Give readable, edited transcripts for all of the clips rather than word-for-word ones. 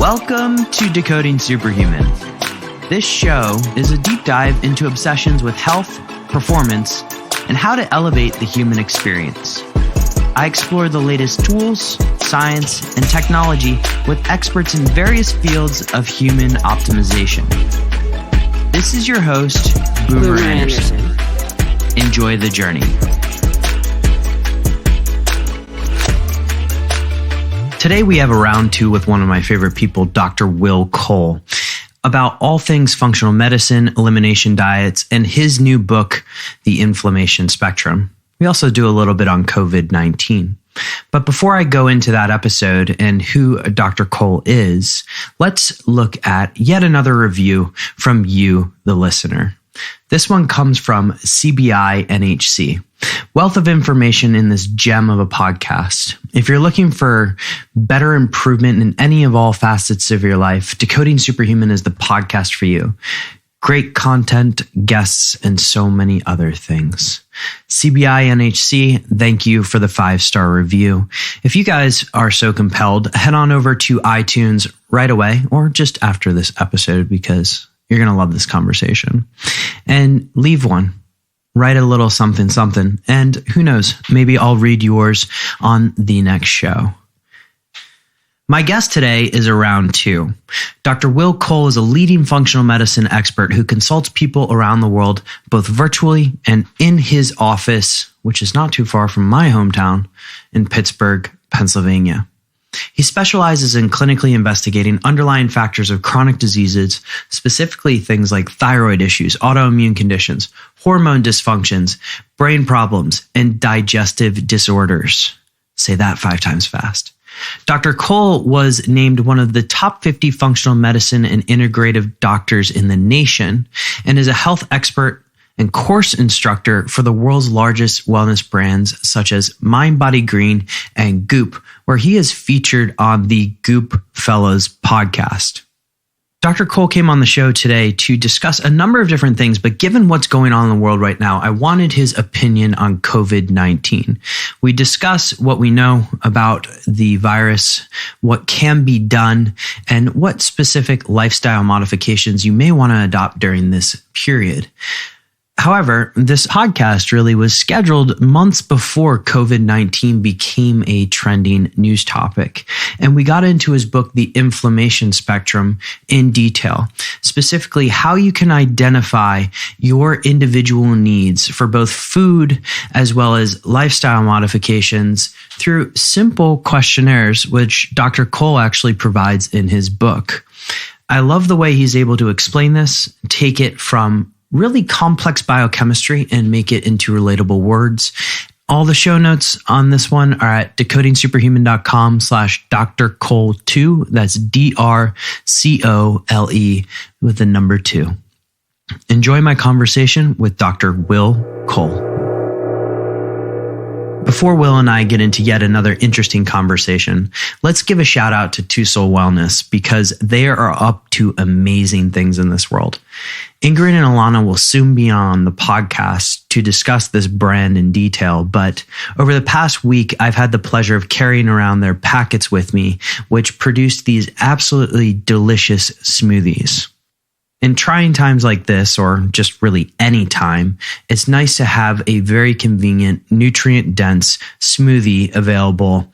Welcome to Decoding Superhuman. This show is a deep dive into obsessions with health, performance, and how to elevate the human experience. I explore the latest tools, science, and technology with experts in various fields of human optimization. This is your host, Boomer Anderson. Enjoy the journey. Today we have a round two with one of my favorite people, Dr. Will Cole, about all things functional medicine, elimination diets, and his new book, The Inflammation Spectrum. We also do a little bit on COVID-19. But before I go into that episode and who Dr. Cole is, let's look at yet another review from you, the listener. This one comes from CBI NHC. Wealth of information in this gem of a podcast. If you're looking for better improvement in any of all facets of your life, Decoding Superhuman is the podcast for you. Great content, guests, and so many other things. CBI NHC, thank you for the 5-star review. If you guys are so compelled, head on over to iTunes right away or just after this episode because you're going to love this conversation. And leave one. Write a little something, something. And who knows, maybe I'll read yours on the next show. My guest today is a round two. Dr. Will Cole is a leading functional medicine expert who consults people around the world, both virtually and in his office, which is not too far from my hometown in Pittsburgh, Pennsylvania. He specializes in clinically investigating underlying factors of chronic diseases, specifically things like thyroid issues, autoimmune conditions, hormone dysfunctions, brain problems, and digestive disorders. Say that 5 times fast. Dr. Cole was named one of the top 50 functional medicine and integrative doctors in the nation and is a health expert and course instructor for the world's largest wellness brands such as mindbodygreen and Goop, where he is featured on the Goop Fellows podcast. Dr. Cole came on the show today to discuss a number of different things, but given what's going on in the world right now, I wanted his opinion on COVID-19. We discuss what we know about the virus, what can be done, and what specific lifestyle modifications you may want to adopt during this period. However, this podcast really was scheduled months before COVID-19 became a trending news topic. And we got into his book, The Inflammation Spectrum, in detail, specifically how you can identify your individual needs for both food as well as lifestyle modifications through simple questionnaires, which Dr. Cole actually provides in his book. I love the way he's able to explain this, take it from really complex biochemistry and make it into relatable words. All the show notes on this one are at decodingsuperhuman.com/Dr. Cole 2. That's DRCOLE with the number 2. Enjoy my conversation with Dr. Will Cole. Before Will and I get into yet another interesting conversation, let's give a shout out to Two Soul Wellness because they are up to amazing things in this world. Ingrid and Alana will soon be on the podcast to discuss this brand in detail, but over the past week, I've had the pleasure of carrying around their packets with me, which produced these absolutely delicious smoothies. In trying times like this, or just really any time, it's nice to have a very convenient, nutrient-dense smoothie available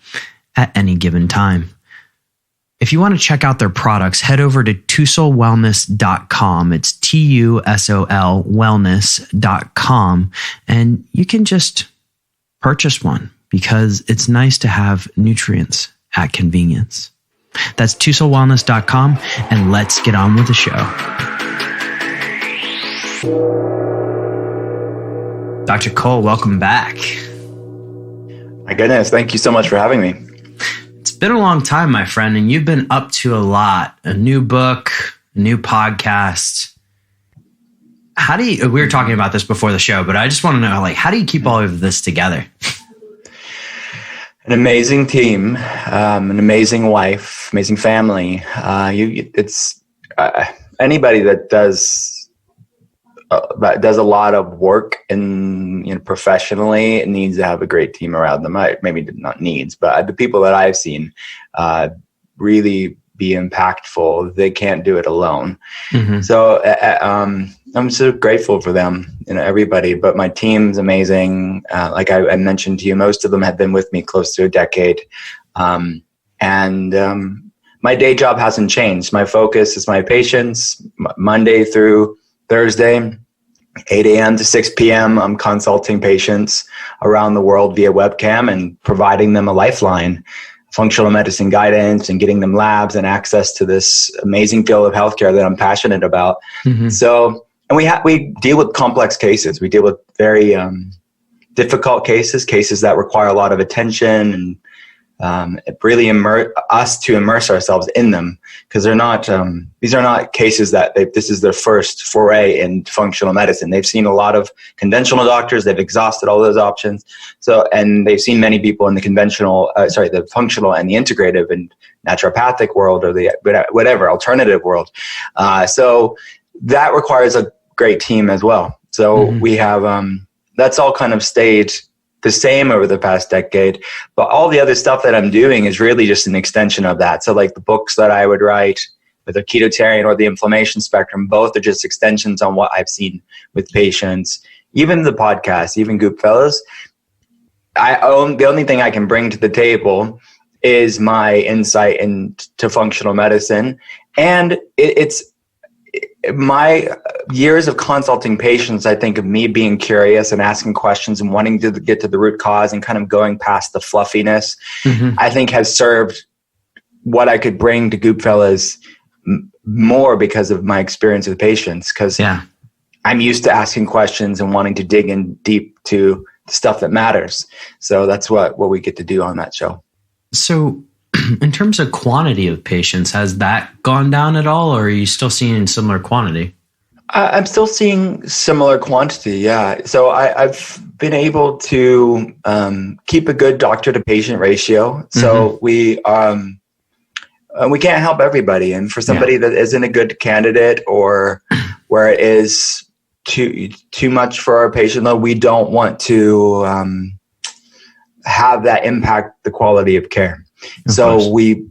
at any given time. If you want to check out their products, head over to twosoulwellness.com. It's TUSOL wellness.com, and you can just purchase one because it's nice to have nutrients at convenience. That's twosoulwellness.com, and let's get on with the show. Dr. Cole, welcome back. My goodness, thank you so much for having me. It's been a long time, my friend, and you've been up to a lot. A new book, a new podcast. We were talking about this before the show, but I just want to know, how do you keep all of this together? An amazing team, an amazing wife, amazing family. Anybody that does a lot of work and professionally needs to have a great team around them. Maybe not needs, but the people that I've seen really be impactful, they can't do it alone. Mm-hmm. So I'm so grateful for them, everybody. But my team's amazing. Like I mentioned to you, most of them have been with me close to a decade. My day job hasn't changed. My focus is my patients. Monday through Thursday, 8 a.m. to 6 p.m., I'm consulting patients around the world via webcam and providing them a lifeline, functional medicine guidance, and getting them labs and access to this amazing field of healthcare that I'm passionate about. Mm-hmm. So, and we deal with complex cases. We deal with very difficult cases that require a lot of attention, and it really immerse ourselves in them, because they're not these are not cases that this is their first foray in functional medicine. They've seen a lot of conventional doctors. They've exhausted all those options. And they've seen many people in the the functional and the integrative and naturopathic world, or the whatever alternative world. So that requires a great team as well. So we have that's all kind of stayed the same over the past decade, but all the other stuff that I'm doing is really just an extension of that. So like the books that I would write, whether ketotarian or the inflammation spectrum, both are just extensions on what I've seen with patients. Even the podcast, even Goop Fellows, the only thing I can bring to the table is my insight into functional medicine. And it's my years of consulting patients, I think, of me being curious and asking questions and wanting to get to the root cause and kind of going past the fluffiness, I think has served what I could bring to Goop Fellas more because of my experience with patients. Because I'm used to asking questions and wanting to dig in deep to the stuff that matters. So that's what we get to do on that show. So in terms of quantity of patients, has that gone down at all, or are you still seeing similar quantity? I'm still seeing similar quantity, yeah. So I've been able to keep a good doctor-to-patient ratio. So we can't help everybody. And for somebody that isn't a good candidate, or where it is too much for our patient load, we don't want to have that impact the quality of care. So we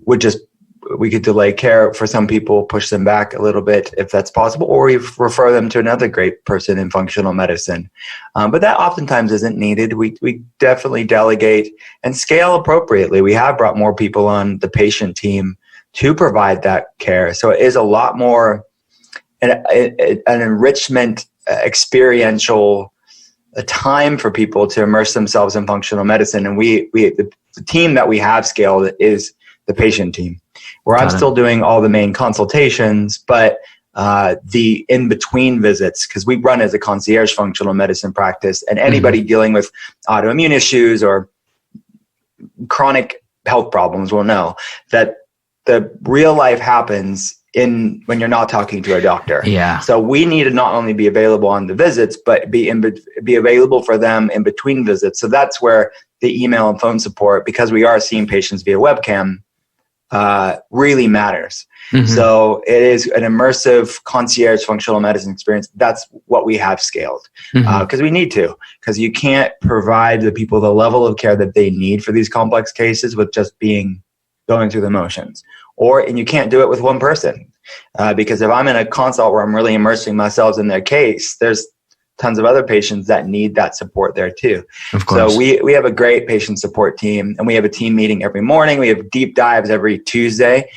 could delay care for some people, push them back a little bit if that's possible, or we refer them to another great person in functional medicine. But that oftentimes isn't needed. We definitely delegate and scale appropriately. We have brought more people on the patient team to provide that care. So it is a lot more an enrichment, experiential time for people to immerse themselves in functional medicine. And the team that we have scaled is the patient team, where I'm still doing all the main consultations, but the in-between visits, because we run as a concierge functional medicine practice, and anybody dealing with autoimmune issues or chronic health problems will know that the real life happens when you're not talking to a doctor. Yeah. So we need to not only be available on the visits, but be available for them in between visits. So that's where the email and phone support, because we are seeing patients via webcam, really matters. So it is an immersive concierge functional medicine experience. That's what we have scaled, because we need to, because you can't provide the people the level of care that they need for these complex cases with just going through the motions. And you can't do it with one person, because if I'm in a consult where I'm really immersing myself in their case, there's tons of other patients that need that support there too. Of course. So we have a great patient support team, and we have a team meeting every morning. We have deep dives every Tuesday.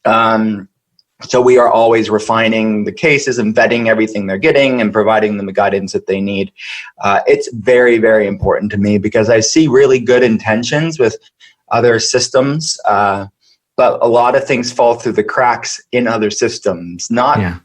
So we are always refining the cases and vetting everything they're getting and providing them the guidance that they need. It's very, very important to me, because I see really good intentions with other systems, but a lot of things fall through the cracks in other systems. Not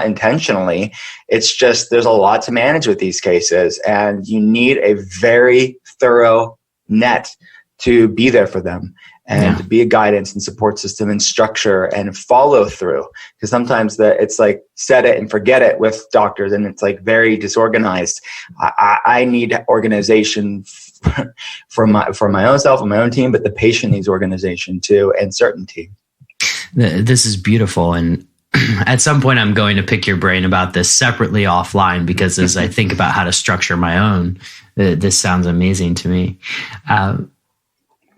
intentionally. It's just there's a lot to manage with these cases, and you need a very thorough net to be there for them, and to be a guidance and support system and structure and follow through. Because sometimes it's like set it and forget it with doctors, and it's like very disorganized. I need organization for my own self and my own team, but the patient needs organization too, and certainty. This is beautiful. And at some point I'm going to pick your brain about this separately offline, because as I think about how to structure my own, this sounds amazing to me.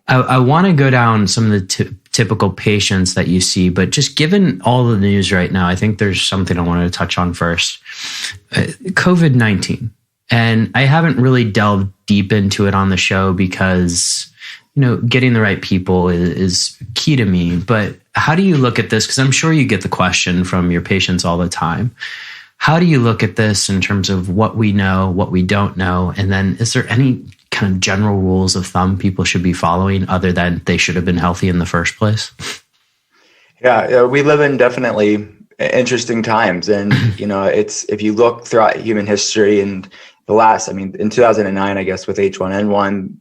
I want to go down some of the typical patients that you see, but just given all the news right now, I think there's something I wanted to touch on first. COVID-19. And I haven't really delved deep into it on the show because, getting the right people is key to me. But how do you look at this? Because I'm sure you get the question from your patients all the time. How do you look at this in terms of what we know, what we don't know? And then is there any kind of general rules of thumb people should be following other than they should have been healthy in the first place? Yeah, we live in definitely interesting times. And, it's, if you look throughout human history and in 2009, I guess with H1N1,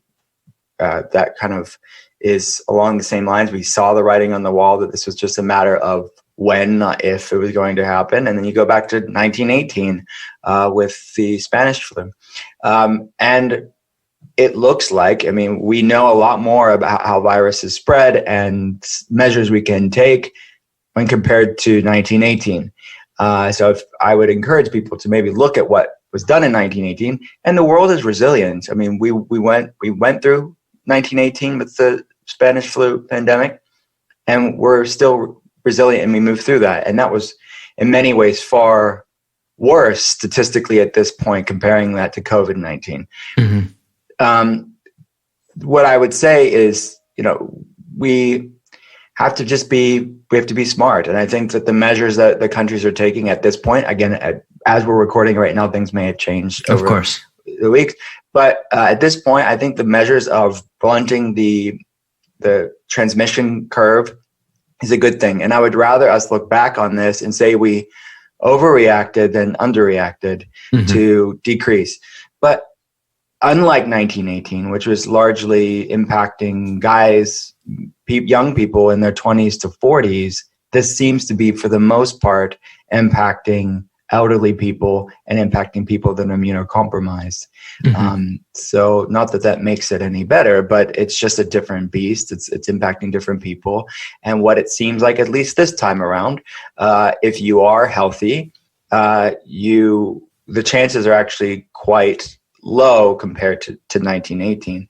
that kind of is along the same lines. We saw the writing on the wall that this was just a matter of when, not if, it was going to happen. And then you go back to 1918 with the Spanish flu. And it looks like, we know a lot more about how viruses spread and measures we can take when compared to 1918. So if I would encourage people to maybe look at what was done in 1918, and the world is resilient. We went through 1918 with the Spanish flu pandemic, and we're still resilient, and we moved through that. And that was in many ways far worse statistically at this point, comparing that to COVID-19. Mm-hmm. What I would say is, we have to be smart. And I think that the measures that the countries are taking at this point, again, as we're recording right now, things may have changed over the weeks. But at this point, I think the measures of blunting the transmission curve is a good thing. And I would rather us look back on this and say we overreacted than underreacted to decrease. But unlike 1918, which was largely impacting young people in their 20s to 40s, this seems to be, for the most part, impacting elderly people and impacting people that are immunocompromised. So not that makes it any better, but it's just a different beast. It's impacting different people. And what it seems like, at least this time around, if you are healthy, the chances are actually quite low compared to 1918.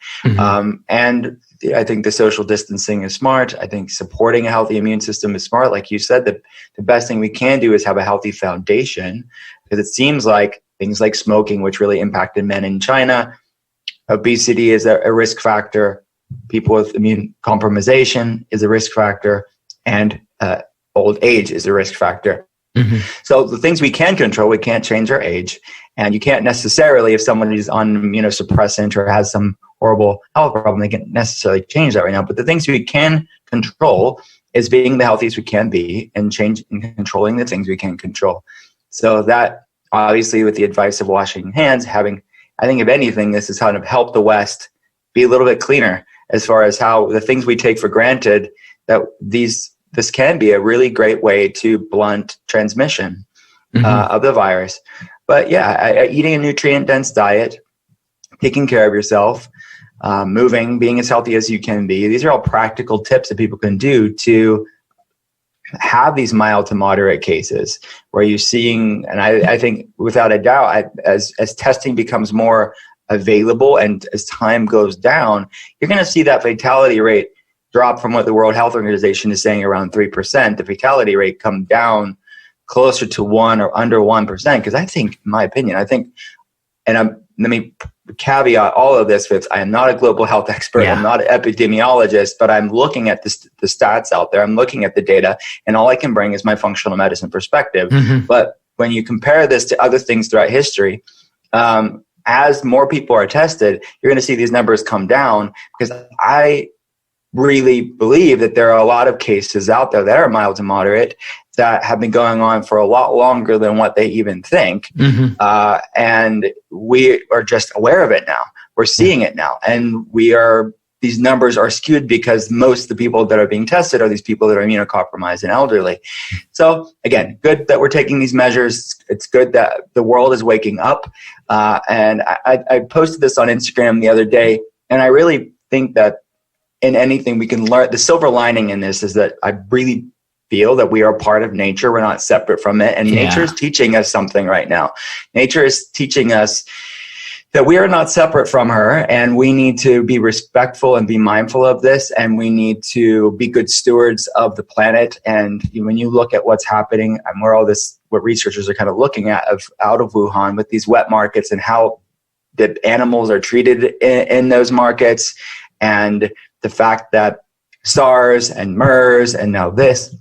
And I think the social distancing is smart. I think supporting a healthy immune system is smart. Like you said, the best thing we can do is have a healthy foundation, because it seems like things like smoking, which really impacted men in China, obesity is a risk factor, people with immune compromisation is a risk factor, and old age is a risk factor. So the things we can control, we can't change our age. And you can't necessarily, if someone is on immunosuppressant or has some horrible health problem, they can't necessarily change that right now. But the things we can control is being the healthiest we can be and controlling the things we can control. So that, obviously, with the advice of washing hands, I think if anything, this has kind of helped the West be a little bit cleaner as far as how the things we take for granted, that this can be a really great way to blunt transmission of the virus. But yeah, eating a nutrient-dense diet, taking care of yourself, moving, being as healthy as you can be. These are all practical tips that people can do to have these mild to moderate cases where you're seeing, and I think without a doubt, as testing becomes more available and as time goes down, you're going to see that fatality rate drop from what the World Health Organization is saying around 3%, the fatality rate come down closer to 1 or under 1%. Because I think, in my opinion, let me caveat all of this with, I am not a global health expert. I'm not an epidemiologist, but I'm looking at the stats out there. I'm looking at the data, and all I can bring is my functional medicine perspective. But when you compare this to other things throughout history, as more people are tested, you're going to see these numbers come down, because I really believe that there are a lot of cases out there that are mild to moderate that have been going on for a lot longer than what they even think. And we are just aware of it now. We're seeing it now. And these numbers are skewed because most of the people that are being tested are these people that are immunocompromised and elderly. So again, good that we're taking these measures. It's good that the world is waking up. And I posted this on Instagram the other day, and I really think that in anything we can learn, the silver lining in this is that I really feel that we are part of nature. We're not separate from it. And nature is teaching us something right now. Nature is teaching us that we are not separate from her, and we need to be respectful and be mindful of this, and we need to be good stewards of the planet. And when you look at what's happening and what researchers are kind of looking at out of Wuhan with these wet markets and how the animals are treated in those markets, and the fact that SARS and MERS and now this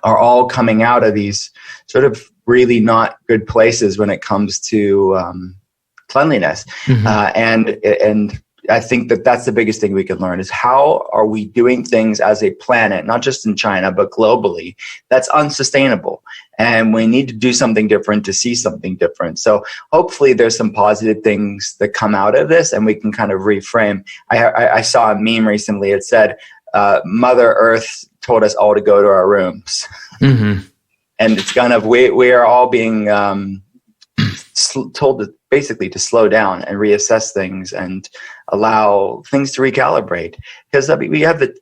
are all coming out of these sort of really not good places when it comes to cleanliness. And I think that that's the biggest thing we can learn is how are we doing things as a planet, not just in China, but globally, that's unsustainable. And we need to do something different to see something different. So hopefully there's some positive things that come out of this and we can kind of reframe. I saw a meme recently. It said, Mother Earth told us all to go to our rooms. And it's kind of, we are all being told to basically to slow down and reassess things and allow things to recalibrate. Because I mean, we have the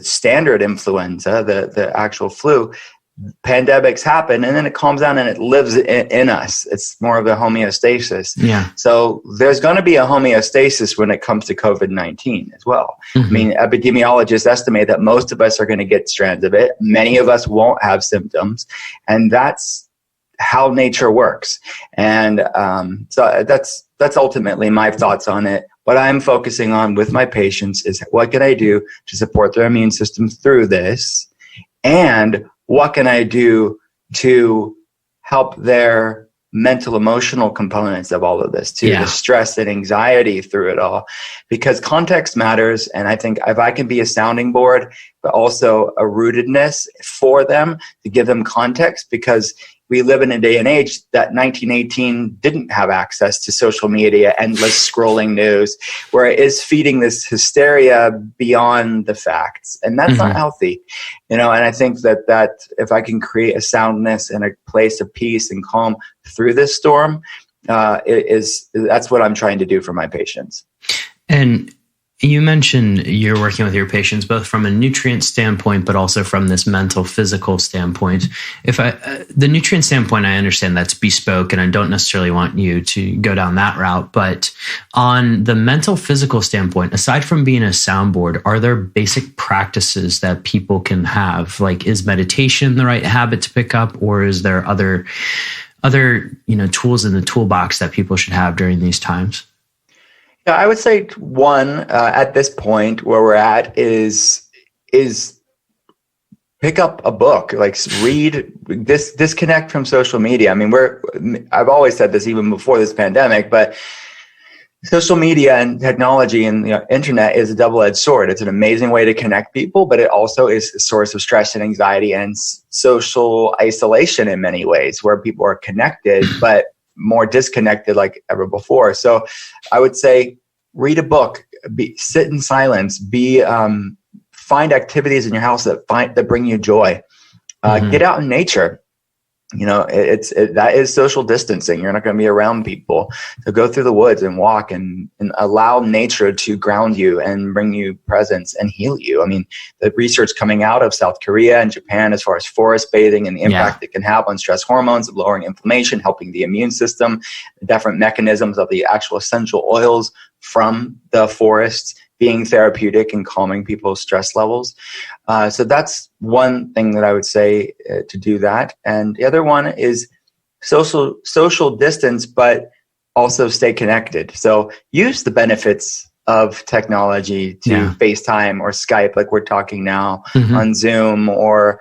standard influenza, the actual flu. Pandemics happen and then it calms down and it lives in us. It's more of a homeostasis. Yeah. So there's going to be a homeostasis when it comes to COVID-19 as well. I mean, epidemiologists estimate that most of us are going to get strands of it. Many of us won't have symptoms, and that's how nature works. And so that's ultimately my thoughts on it. What I'm focusing on with my patients is what can I do to support their immune system through this, and what can I do to help their mental, emotional components of all of this, too, the stress and anxiety through it all, because context matters. And I think if I can be a sounding board, but also a rootedness for them to give them context, because we live in a day and age that 1918 didn't have access to social media, endless scrolling news, where it is feeding this hysteria beyond the facts. And that's not healthy, And I think that if I can create a soundness and a place of peace and calm through this storm, that's what I'm trying to do for my patients. And you mentioned you're working with your patients both from a nutrient standpoint, but also from this mental, physical standpoint. The nutrient standpoint, I understand that's bespoke, and I don't necessarily want you to go down that route. But on the mental, physical standpoint, aside from being a soundboard, are there basic practices that people can have? Like, is meditation the right habit to pick up, or is there other tools in the toolbox that people should have during these times? Yeah, I would say one at this point where we're at is pick up a book, like read, disconnect from social media. I mean, I've always said this even before this pandemic, but social media and technology and the internet is a double-edged sword. It's an amazing way to connect people, but it also is a source of stress and anxiety and social isolation in many ways, where people are connected, but more disconnected like ever before. So I would say read a book, sit in silence, find activities in your house that bring you joy. Get out in nature. That is social distancing. You're not going to be around people. So go through the woods and walk and allow nature to ground you and bring you presence and heal you. I mean, the research coming out of South Korea and Japan as far as forest bathing and the impact it can have on stress hormones, lowering inflammation, helping the immune system, the different mechanisms of the actual essential oils from the forests being therapeutic and calming people's stress levels. So that's one thing that I would say to do that. And the other one is social distance, but also stay connected. So use the benefits of technology to FaceTime or Skype, like we're talking now on Zoom, or,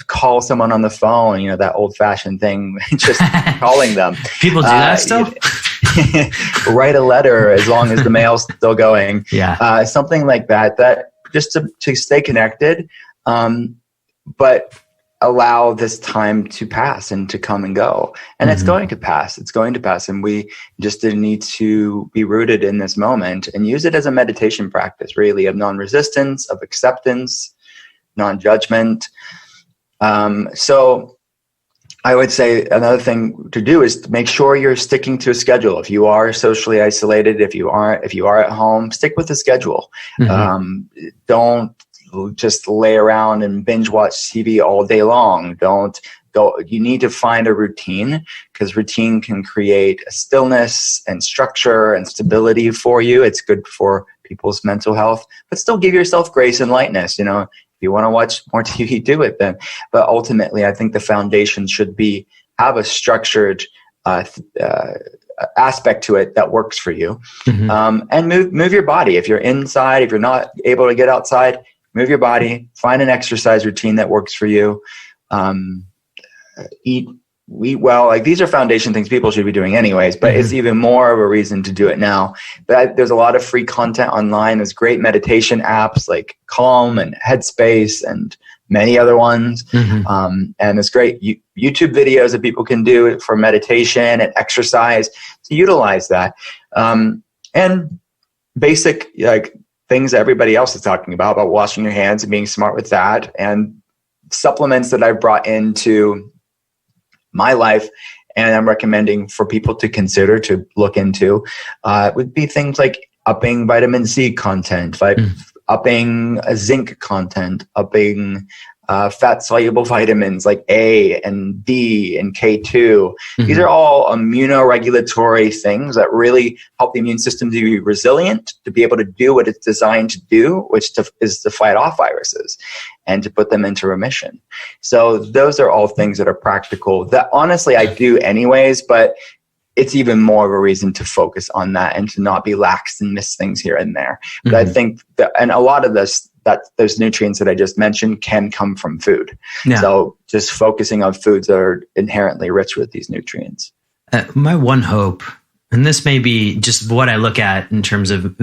call someone on the phone, that old fashioned thing, just calling them. People do that still? Write a letter as long as the mail's still going. Something like that just to stay connected, but allow this time to pass and to come and go. And it's going to pass. It's going to pass. And we just need to be rooted in this moment and use it as a meditation practice, really, of non-resistance, of acceptance, non-judgment. So I would say another thing to do is to make sure you're sticking to a schedule. If you are socially isolated, if you are at home, stick with the schedule. Don't just lay around and binge watch TV all day long. Don't you need to find a routine, because routine can create a stillness and structure and stability for you. It's good for people's mental health, but still give yourself grace and lightness. If you want to watch more TV, do it then. But ultimately, I think the foundation should have a structured aspect to it that works for you. And move your body. If you're inside, if you're not able to get outside, move your body, find an exercise routine that works for you. Eat well. Like, these are foundation things people should be doing anyways, but it's even more of a reason to do it now. But there's a lot of free content online. There's great meditation apps like Calm and Headspace and many other ones. And there's great YouTube videos that people can do for meditation and exercise, to utilize that. And basic things that everybody else is talking about washing your hands and being smart with that. And supplements that I've brought into my life and I'm recommending for people to consider, to look into, would be things like upping vitamin C content, upping zinc content, upping fat-soluble vitamins like A and D and K2. These are all immunoregulatory things that really help the immune system to be resilient, to be able to do what it's designed to do, which is to fight off viruses and to put them into remission. So those are all things that are practical that honestly I do anyways, but it's even more of a reason to focus on that and to not be lax and miss things here and there. But I think that, and a lot of those nutrients that I just mentioned can come from food. Yeah. So just focusing on foods that are inherently rich with these nutrients. My one hope, and this may be just what I look at in terms of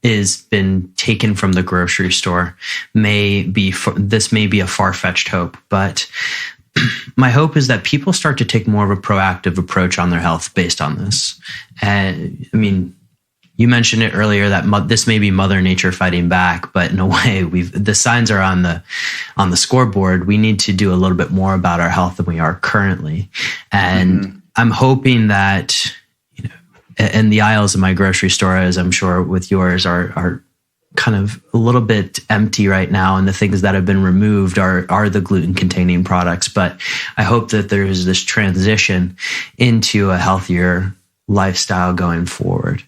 is been taken from the grocery store, this may be a far-fetched hope, but my hope is that people start to take more of a proactive approach on their health based on this. And I mean, you mentioned it earlier that this may be Mother Nature fighting back, but in a way, the signs are on the scoreboard. We need to do a little bit more about our health than we are currently. And I'm hoping that, and the aisles of my grocery store, as I'm sure with yours, are kind of a little bit empty right now, and the things that have been removed are the gluten-containing products. But I hope that there is this transition into a healthier lifestyle going forward.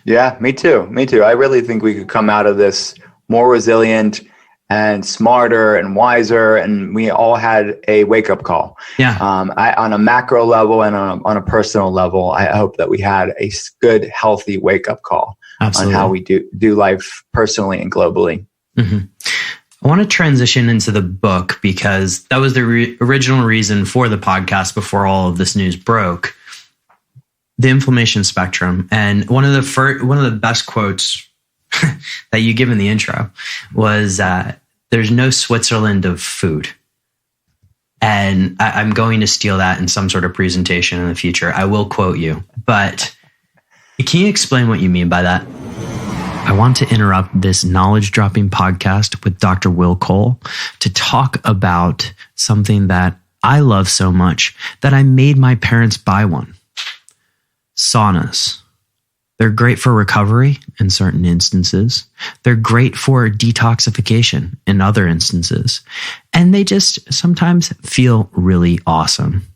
Yeah, me too. I really think we could come out of this more resilient and smarter and wiser, and we all had a wake-up call. Yeah. On a macro level and on a personal level, I hope that we had a good, healthy wake-up call. Absolutely. On how we do life personally and globally. I want to transition into the book because that was the original reason for the podcast before all of this news broke. The inflammation spectrum. And one of the best quotes that you give in the intro was, there's no Switzerland of food. And I'm going to steal that in some sort of presentation in the future. I will quote you, but can you explain what you mean by that? I want to interrupt this knowledge-dropping podcast with Dr. Will Cole to talk about something that I love so much that I made my parents buy one. Saunas. They're great for recovery in certain instances. They're great for detoxification in other instances. And they just sometimes feel really awesome.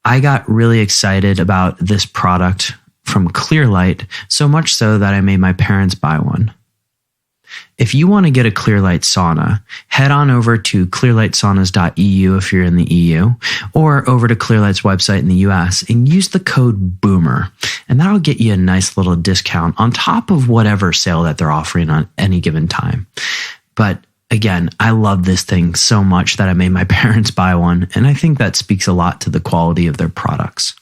I got really excited about this product from Clearlight, so much so that I made my parents buy one. If you want to get a Clearlight sauna, head on over to clearlightsaunas.eu if you're in the EU, or over to Clearlight's website in the US and use the code BOOMER. And that'll get you a nice little discount on top of whatever sale that they're offering on any given time. But again, I love this thing so much that I made my parents buy one, and I think that speaks a lot to the quality of their products.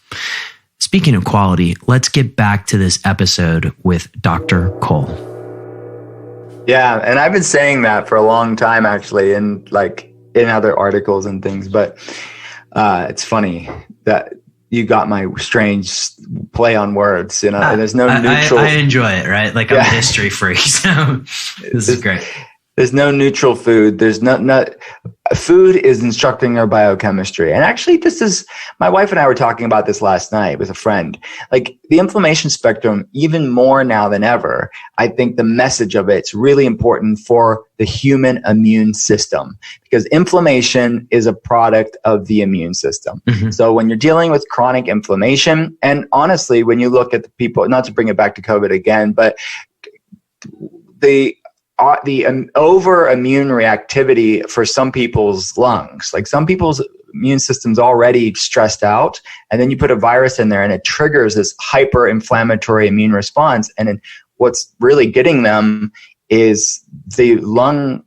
Speaking of quality, let's get back to this episode with Dr. Cole. Yeah, and I've been saying that for a long time, actually, in other articles and things. But it's funny that you got my strange play on words. There's no neutral. I enjoy it, right? I'm a history freak, so this is great. There's no neutral food. There's not food is instructing our biochemistry. And actually, this is, my wife and I were talking about this last night with a friend. Like the inflammation spectrum, even more now than ever, I think the message of it's really important for the human immune system, because inflammation is a product of the immune system. Mm-hmm. So when you're dealing with chronic inflammation, and honestly, when you look at the people, not to bring it back to COVID again, but the over immune reactivity for some people's lungs, like some people's immune system's already stressed out, and then you put a virus in there and it triggers this hyper inflammatory immune response. And then what's really getting them is the lung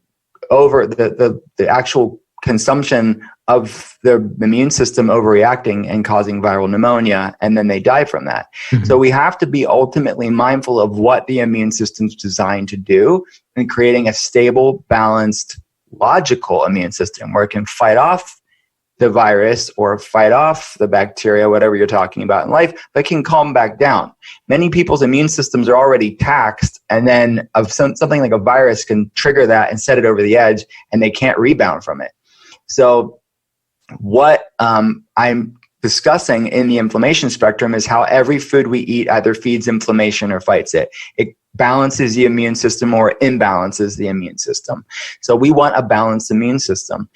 over the actual consumption of their immune system overreacting and causing viral pneumonia, and then they die from that. Mm-hmm. So we have to be ultimately mindful of what the immune system's designed to do, and creating a stable, balanced, logical immune system where it can fight off the virus or fight off the bacteria, whatever you're talking about in life, but can calm back down. Many people's immune systems are already taxed, and then something like a virus can trigger that and set it over the edge, and they can't rebound from it. So what I'm discussing in the inflammation spectrum is how every food we eat either feeds inflammation or fights it. It balances the immune system or imbalances the immune system. So we want a balanced immune system.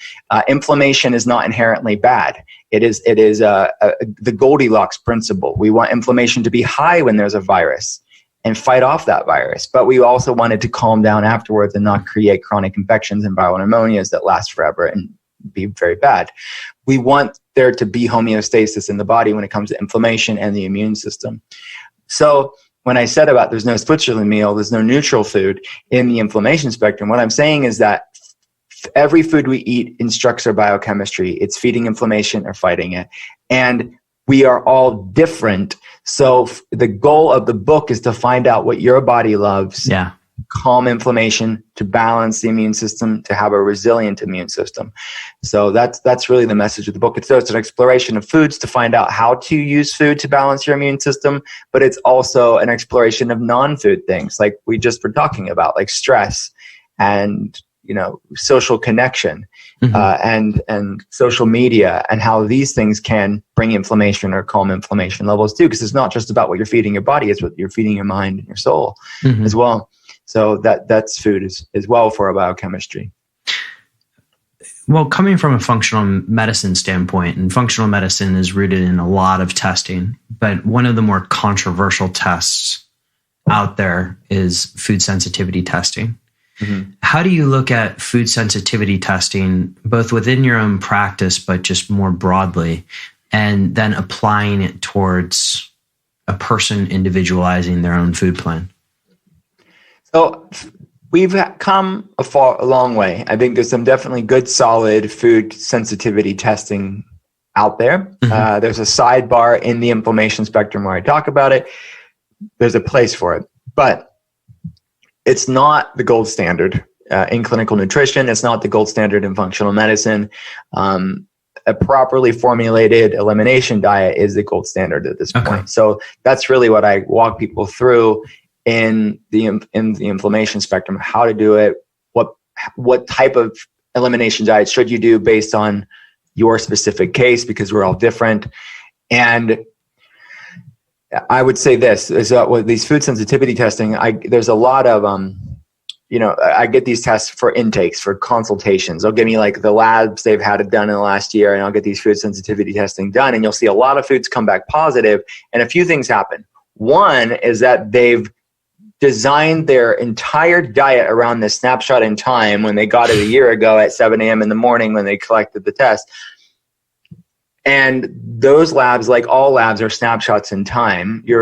Inflammation is not inherently bad. It is the Goldilocks principle. We want inflammation to be high when there's a virus and fight off that virus. But we also want it to calm down afterwards and not create chronic infections and viral pneumonias that last forever and be very bad. We want there to be homeostasis in the body when it comes to inflammation and the immune system. So when I said about there's no Switzerland meal, there's no neutral food in the inflammation spectrum, what I'm saying is that every food we eat instructs our biochemistry. It's feeding inflammation or fighting it. And we are all different. So the goal of the book is to find out what your body loves. Yeah. Calm inflammation, to balance the immune system, to have a resilient immune system. So that's really the message of the book. It's an exploration of foods to find out how to use food to balance your immune system, but it's also an exploration of non-food things like we just were talking about, like stress and social connection, mm-hmm. and social media, and how these things can bring inflammation or calm inflammation levels too. Because it's not just about what you're feeding your body; it's what you're feeding your mind and your soul, mm-hmm. as well. So that's food as well for our biochemistry. Well, coming from a functional medicine standpoint, and functional medicine is rooted in a lot of testing, but one of the more controversial tests out there is food sensitivity testing. Mm-hmm. How do you look at food sensitivity testing, both within your own practice, but just more broadly, and then applying it towards a person individualizing their own food plan? So we've come a long way. I think there's some definitely good, solid food sensitivity testing out there. Mm-hmm. There's a sidebar in the inflammation spectrum where I talk about it. There's a place for it, but it's not the gold standard in clinical nutrition. It's not the gold standard in functional medicine. A properly formulated elimination diet is the gold standard at this point. So that's really what I walk people through in the inflammation spectrum, how to do it, what type of elimination diet should you do based on your specific case, because we're all different. And I would say this is with these food sensitivity testing, there's a lot of I get these tests for intakes, for consultations. They'll give me like the labs they've had it done in the last year, and I'll get these food sensitivity testing done, and you'll see a lot of foods come back positive, and a few things happen. One is that they've designed their entire diet around this snapshot in time when they got it a year ago at 7 a.m. in the morning when they collected the test. And those labs, like all labs, are snapshots in time. You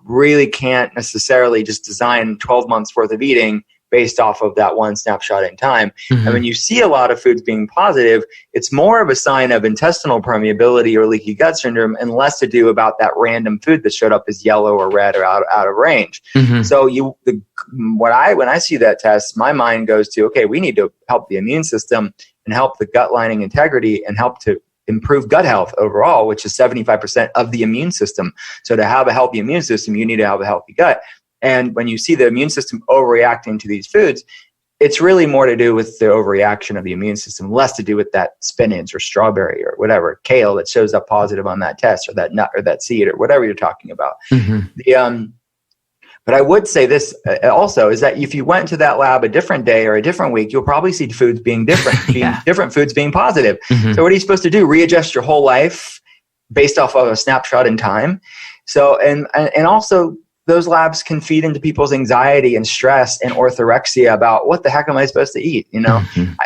really can't necessarily just design 12 months worth of eating based off of that one snapshot in time. Mm-hmm. And when you see a lot of foods being positive, it's more of a sign of intestinal permeability or leaky gut syndrome and less to do about that random food that showed up as yellow or red or out of range. Mm-hmm. So when I see that test, my mind goes to, okay, we need to help the immune system and help the gut lining integrity and help to improve gut health overall, which is 75% of the immune system. So to have a healthy immune system, you need to have a healthy gut. And when you see the immune system overreacting to these foods, it's really more to do with the overreaction of the immune system, less to do with that spinach or strawberry or whatever, kale that shows up positive on that test, or that nut or that seed or whatever you're talking about. But I would say this also is that if you went to that lab a different day or a different week, you'll probably see foods being different, different foods being positive. So what are you supposed to do? Readjust your whole life based off of a snapshot in time. So, and also those labs can feed into people's anxiety and stress and orthorexia about what the heck am I supposed to eat? You know,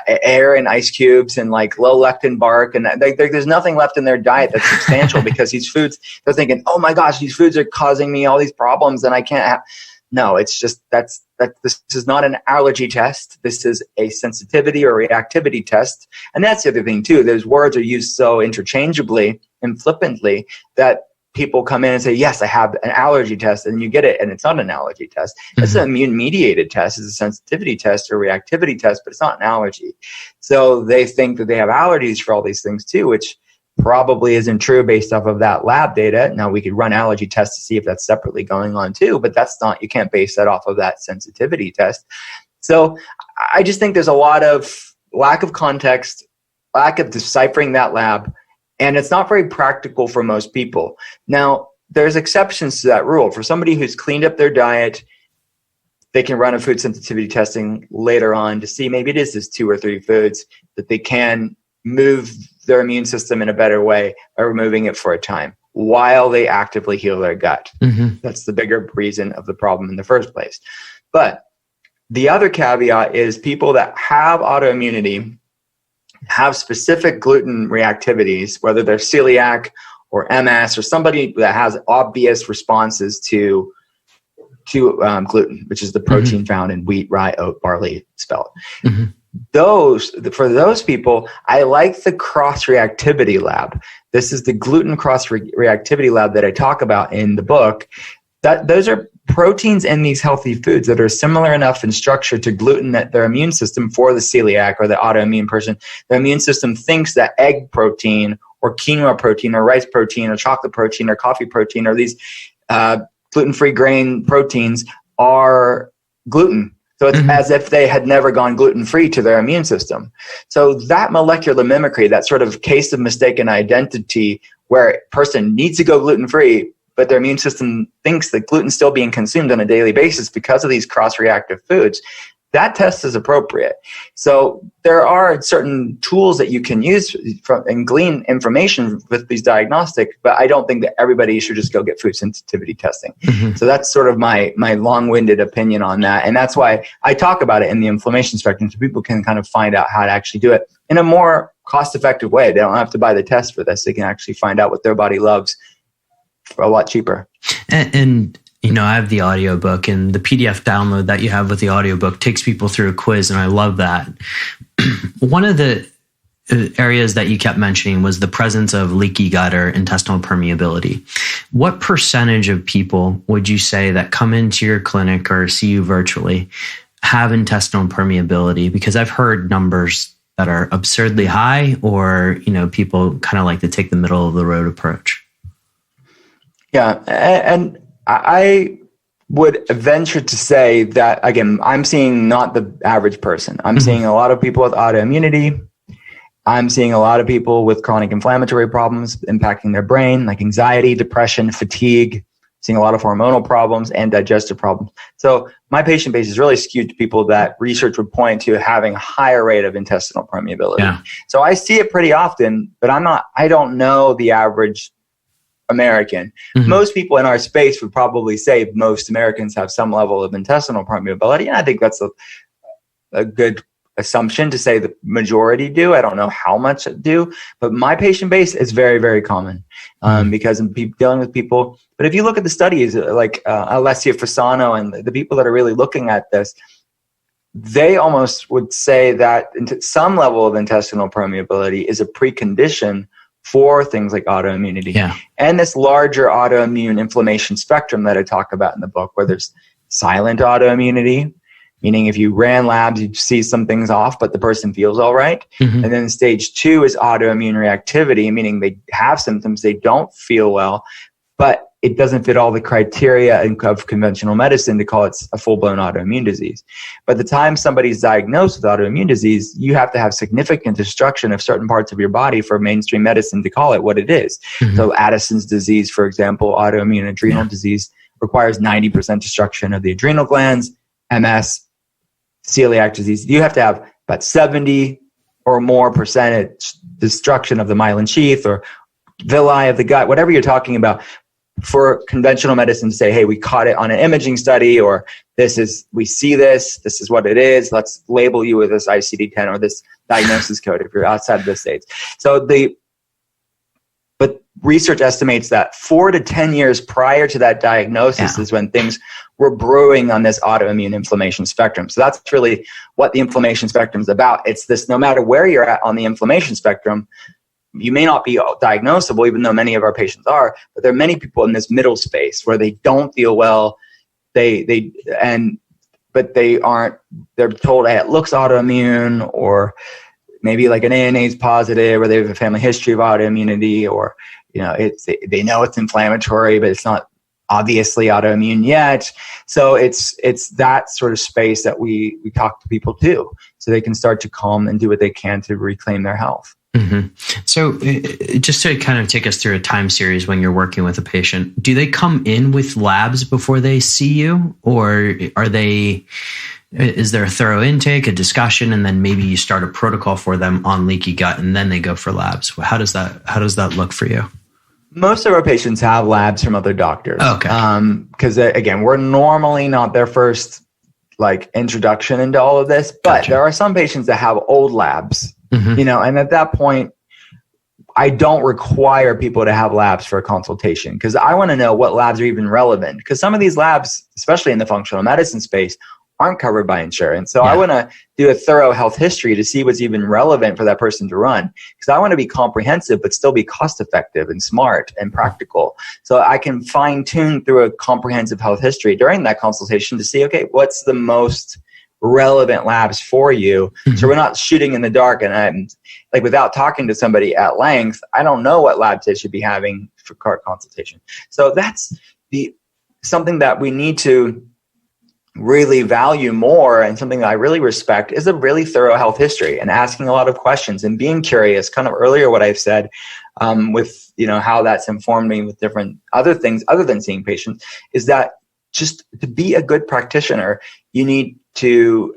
air and ice cubes and like low lectin bark. And there's nothing left in their diet that's substantial because these foods, they're thinking, oh my gosh, these foods are causing me all these problems and I can't have. No, it's just this is not an allergy test. This is a sensitivity or reactivity test. And that's the other thing too. Those words are used so interchangeably and flippantly that people come in and say, yes, I have an allergy test, and you get it, and it's not an allergy test. It's an immune-mediated test. It's a sensitivity test or reactivity test, but it's not an allergy. So they think that they have allergies for all these things too, which probably isn't true based off of that lab data. Now, we could run allergy tests to see if that's separately going on too, but you can't base that off of that sensitivity test. So I just think there's a lot of lack of context, lack of deciphering that lab, and it's not very practical for most people. Now, there's exceptions to that rule. For somebody who's cleaned up their diet, they can run a food sensitivity testing later on to see maybe it is this 2 or 3 foods that they can move their immune system in a better way by removing it for a time while they actively heal their gut. That's the bigger reason of the problem in the first place. But the other caveat is people that have autoimmunity have specific gluten reactivities, whether they're celiac or MS or somebody that has obvious responses to gluten, which is the protein found in wheat, rye, oat, barley, spelt. For those people, I like the cross-reactivity lab. This is the gluten cross-reactivity lab that I talk about in the book. Those are proteins in these healthy foods that are similar enough in structure to gluten that their immune system, for the celiac or the autoimmune person, their immune system thinks that egg protein or quinoa protein or rice protein or chocolate protein or coffee protein or these gluten-free grain proteins are gluten. So it's as if they had never gone gluten-free to their immune system. So that molecular mimicry, that sort of case of mistaken identity where a person needs to go gluten-free, but their immune system thinks that gluten's still being consumed on a daily basis because of these cross-reactive foods, that test is appropriate. So there are certain tools that you can use and glean information with these diagnostics, but I don't think that everybody should just go get food sensitivity testing. So that's sort of my long-winded opinion on that. And that's why I talk about it in the inflammation spectrum, so people can kind of find out how to actually do it in a more cost-effective way. They don't have to buy the test for this. They can actually find out what their body loves for a lot cheaper. And you know, I have the audiobook, and the PDF download that you have with the audiobook takes people through a quiz, and I love that. One of the areas that you kept mentioning was the presence of leaky gut or intestinal permeability. What percentage of people would you say that come into your clinic or see you virtually have intestinal permeability? Because I've heard numbers that are absurdly high, or, you know, people kind of like to take the middle of the road approach. Yeah, and I would venture to say that, again, I'm seeing not the average person. I'm seeing a lot of people with autoimmunity. I'm seeing a lot of people with chronic inflammatory problems impacting their brain, like anxiety, depression, fatigue, seeing a lot of hormonal problems and digestive problems. So my patient base is really skewed to people that research would point to having a higher rate of intestinal permeability. Yeah. So I see it pretty often, but I don't know the average American. Most people in our space would probably say most Americans have some level of intestinal permeability. And I think that's a good assumption to say the majority do. I don't know how much do, but my patient base is very, very common because I'm dealing with people. But if you look at the studies like Alessia Fasano and the people that are really looking at this, they almost would say that some level of intestinal permeability is a precondition for things like autoimmunity and this larger autoimmune inflammation spectrum that I talk about in the book, where there's silent autoimmunity, meaning if you ran labs, you'd see some things off, but the person feels all right. And then stage 2 is autoimmune reactivity, meaning they have symptoms, they don't feel well, but it doesn't fit all the criteria of conventional medicine to call it a full-blown autoimmune disease. By the time somebody's diagnosed with autoimmune disease, you have to have significant destruction of certain parts of your body for mainstream medicine to call it what it is. Mm-hmm. So Addison's disease, for example, autoimmune adrenal disease, requires 90% destruction of the adrenal glands. MS, celiac disease, you have to have about 70 or more percentage destruction of the myelin sheath or villi of the gut, whatever you're talking about, for conventional medicine to say, hey, we caught it on an imaging study, or we see this is what it is. Let's label you with this ICD-10 or this diagnosis code if you're outside of the States. But research estimates that 4 to 10 years prior to that diagnosis is when things were brewing on this autoimmune inflammation spectrum. So that's really what the inflammation spectrum is about. It's this, no matter where you're at on the inflammation spectrum, you may not be diagnosable, even though many of our patients are, but there are many people in this middle space where they don't feel well, but they're told, hey, it looks autoimmune, or maybe like an ANA is positive, or they have a family history of autoimmunity, or they know it's inflammatory, but it's not obviously autoimmune yet. So it's that sort of space that we talk to people too, so they can start to calm and do what they can to reclaim their health. Mm-hmm. So just to kind of take us through a time series when you're working with a patient, do they come in with labs before they see you, or is there a thorough intake, a discussion, and then maybe you start a protocol for them on leaky gut and then they go for labs? How does that look for you? Most of our patients have labs from other doctors. Okay. Because again, we're normally not their first introduction into all of this, but Gotcha. There are some patients that have old labs, mm-hmm. And at that point, I don't require people to have labs for a consultation, because I want to know what labs are even relevant, because some of these labs, especially in the functional medicine space, aren't covered by insurance. So I want to do a thorough health history to see what's even relevant for that person to run, because I want to be comprehensive but still be cost effective and smart and practical. So I can fine tune through a comprehensive health history during that consultation to see, okay, what's the most relevant labs for you? Mm-hmm. So we're not shooting in the dark, and I'm without talking to somebody at length, I don't know what labs they should be having for consultation. So that's something that we need to really value more, and something that I really respect is a really thorough health history and asking a lot of questions and being curious. Kind of earlier what I've said with how that's informed me with different other things other than seeing patients, is that just to be a good practitioner, you need to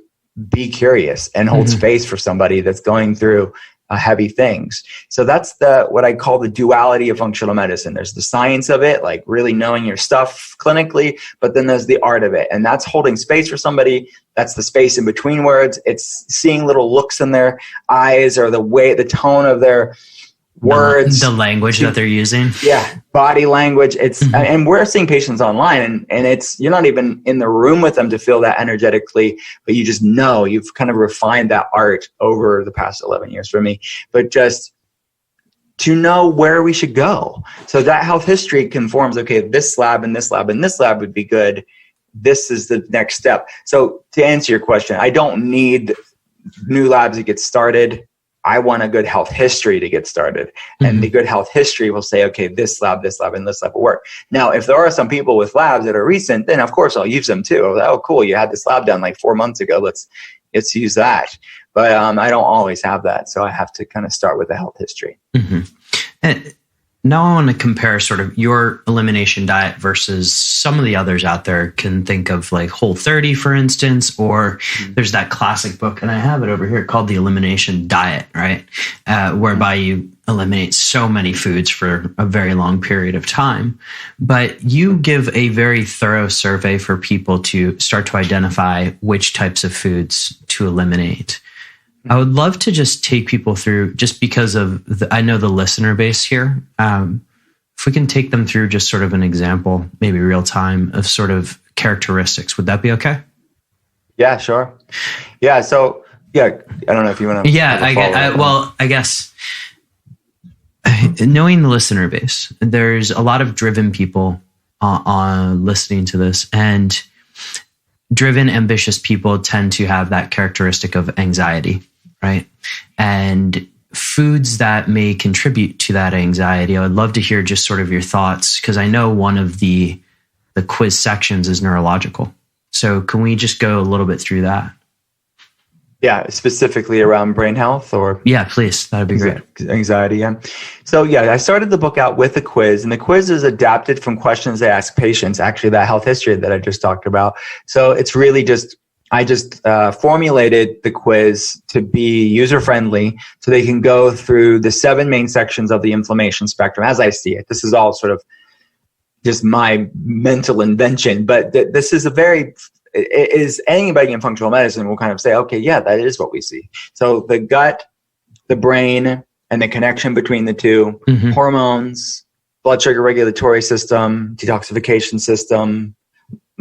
be curious and hold mm-hmm. space for somebody that's going through heavy things. So that's what I call the duality of functional medicine. There's the science of it, really knowing your stuff clinically, but then there's the art of it. And that's holding space for somebody. That's the space in between words. It's seeing little looks in their eyes, or the tone of their words, the language that they're using. Yeah. Body language. It's, mm-hmm. and we're seeing patients online, and it's, you're not even in the room with them to feel that energetically, but you just know you've kind of refined that art over the past 11 years for me, but just to know where we should go. So that health history conforms, okay, this lab and this lab and this lab would be good. This is the next step. So to answer your question, I don't need new labs to get started. I want a good health history to get started. Mm-hmm. And the good health history will say, okay, this lab, and this lab will work. Now, if there are some people with labs that are recent, then of course I'll use them too. Oh, cool. You had this lab done 4 months ago. Let's use that. But I don't always have that. So I have to kind of start with the health history. Mm-hmm. And now I want to compare sort of your elimination diet versus some of the others out there. Can think of Whole30, for instance, or there's that classic book, and I have it over here, called The Elimination Diet, right? Whereby you eliminate so many foods for a very long period of time. But you give a very thorough survey for people to start to identify which types of foods to eliminate. I would love to just take people through, just because of I know the listener base here. If we can take them through just sort of an example, maybe real time, of sort of characteristics, would that be okay? Yeah, sure. Yeah. So I don't know if you want to. Yeah, I guess knowing the listener base, there's a lot of driven people on listening to this, and driven, ambitious people tend to have that characteristic of anxiety. Right. And foods that may contribute to that anxiety. I would love to hear just sort of your thoughts, because I know one of the quiz sections is neurological. So can we just go a little bit through that? Yeah, specifically around brain health, or? Yeah, please. That'd be great. Anxiety, yeah. So yeah, I started the book out with a quiz, and the quiz is adapted from questions I ask patients, actually that health history that I just talked about. So it's really I just formulated the quiz to be user-friendly so they can go through the 7 main sections of the inflammation spectrum as I see it. This is all sort of just my mental invention, but this is anybody in functional medicine will kind of say, okay, yeah, that is what we see. So the gut, the brain, and the connection between the two, hormones, blood sugar regulatory system, detoxification system,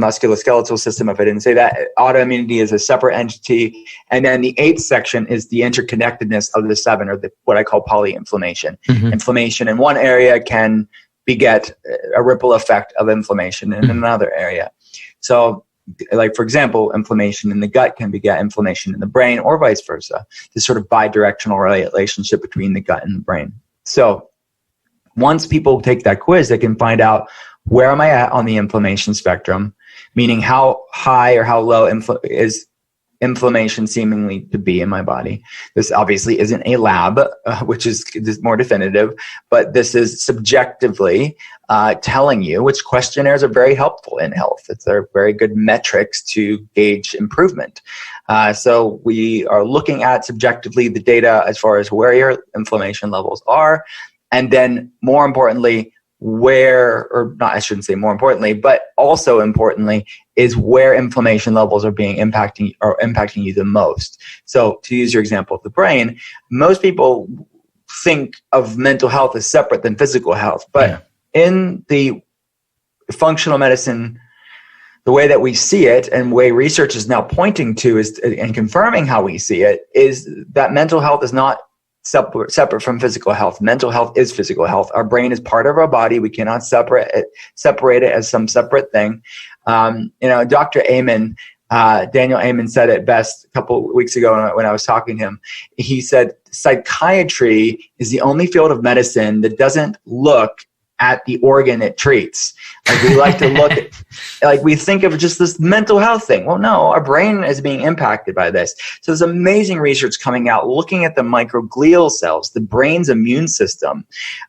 musculoskeletal system, if I didn't say that. Autoimmunity is a separate entity. And then the 8th section is the interconnectedness of the 7, or what I call polyinflammation. Inflammation in one area can beget a ripple effect of inflammation in another area. So, like, for example, inflammation in the gut can beget inflammation in the brain, or vice versa. This sort of bidirectional relationship between the gut and the brain. So once people take that quiz, they can find out, where am I at on the inflammation spectrum? Meaning, how high or how low is inflammation seemingly to be in my body. This obviously isn't a lab, which is more definitive, but this is subjectively telling you, which questionnaires are very helpful in health. They're very good metrics to gauge improvement. So we are looking at subjectively the data as far as where your inflammation levels are, and then more importantly, I shouldn't say more importantly, but also importantly, is where inflammation levels are being impacting you the most. So to use your example of the brain, most people think of mental health as separate than physical health. But in the functional medicine, the way that we see it, and the way research is now pointing to and confirming how we see it, is that mental health is not separate from physical health. Mental health is physical health. Our brain is part of our body. We cannot separate it as some separate thing. Dr. Amen, Daniel Amen, said it best a couple of weeks ago when I was talking to him. He said, psychiatry is the only field of medicine that doesn't look at the organ it treats. Like, we like to look at, like, we think of just this mental health thing. Well, no, our brain is being impacted by this. So there's amazing research coming out looking at the microglial cells, the brain's immune system,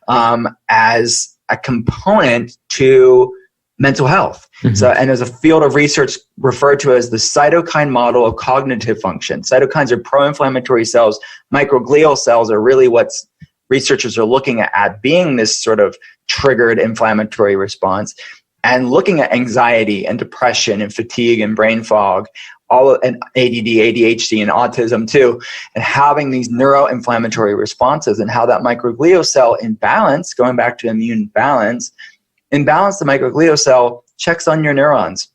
as a component to mental health. So, and there's a field of research referred to as the cytokine model of cognitive function. Cytokines are pro-inflammatory cells. Microglial cells are really what's researchers are looking at being this sort of triggered inflammatory response, and looking at anxiety and depression and fatigue and brain fog, and ADD, ADHD, and autism too, and having these neuroinflammatory responses, and how that microglial cell imbalance, going back to immune balance, the microglial cell checks on your neurons,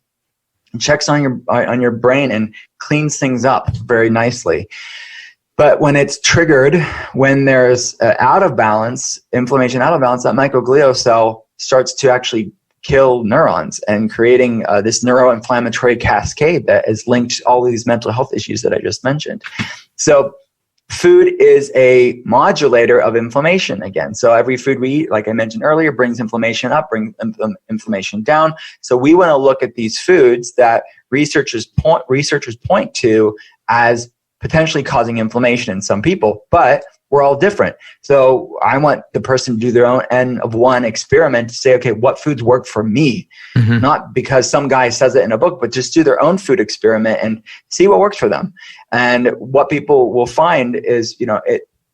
and checks on your brain, and cleans things up very nicely. But when it's triggered, when there's out of balance, inflammation out of balance, that microglial cell starts to actually kill neurons, and creating this neuroinflammatory cascade that is linked to all these mental health issues that I just mentioned. So food is a modulator of inflammation again. So every food we eat, like I mentioned earlier, brings inflammation up, brings inflammation down. So we want to look at these foods that researchers point to as potentially causing inflammation in some people, but we're all different. So I want the person to do their own N of 1 experiment to say, okay, what foods work for me? Not because some guy says it in a book, but just do their own food experiment and see what works for them. And what people will find is,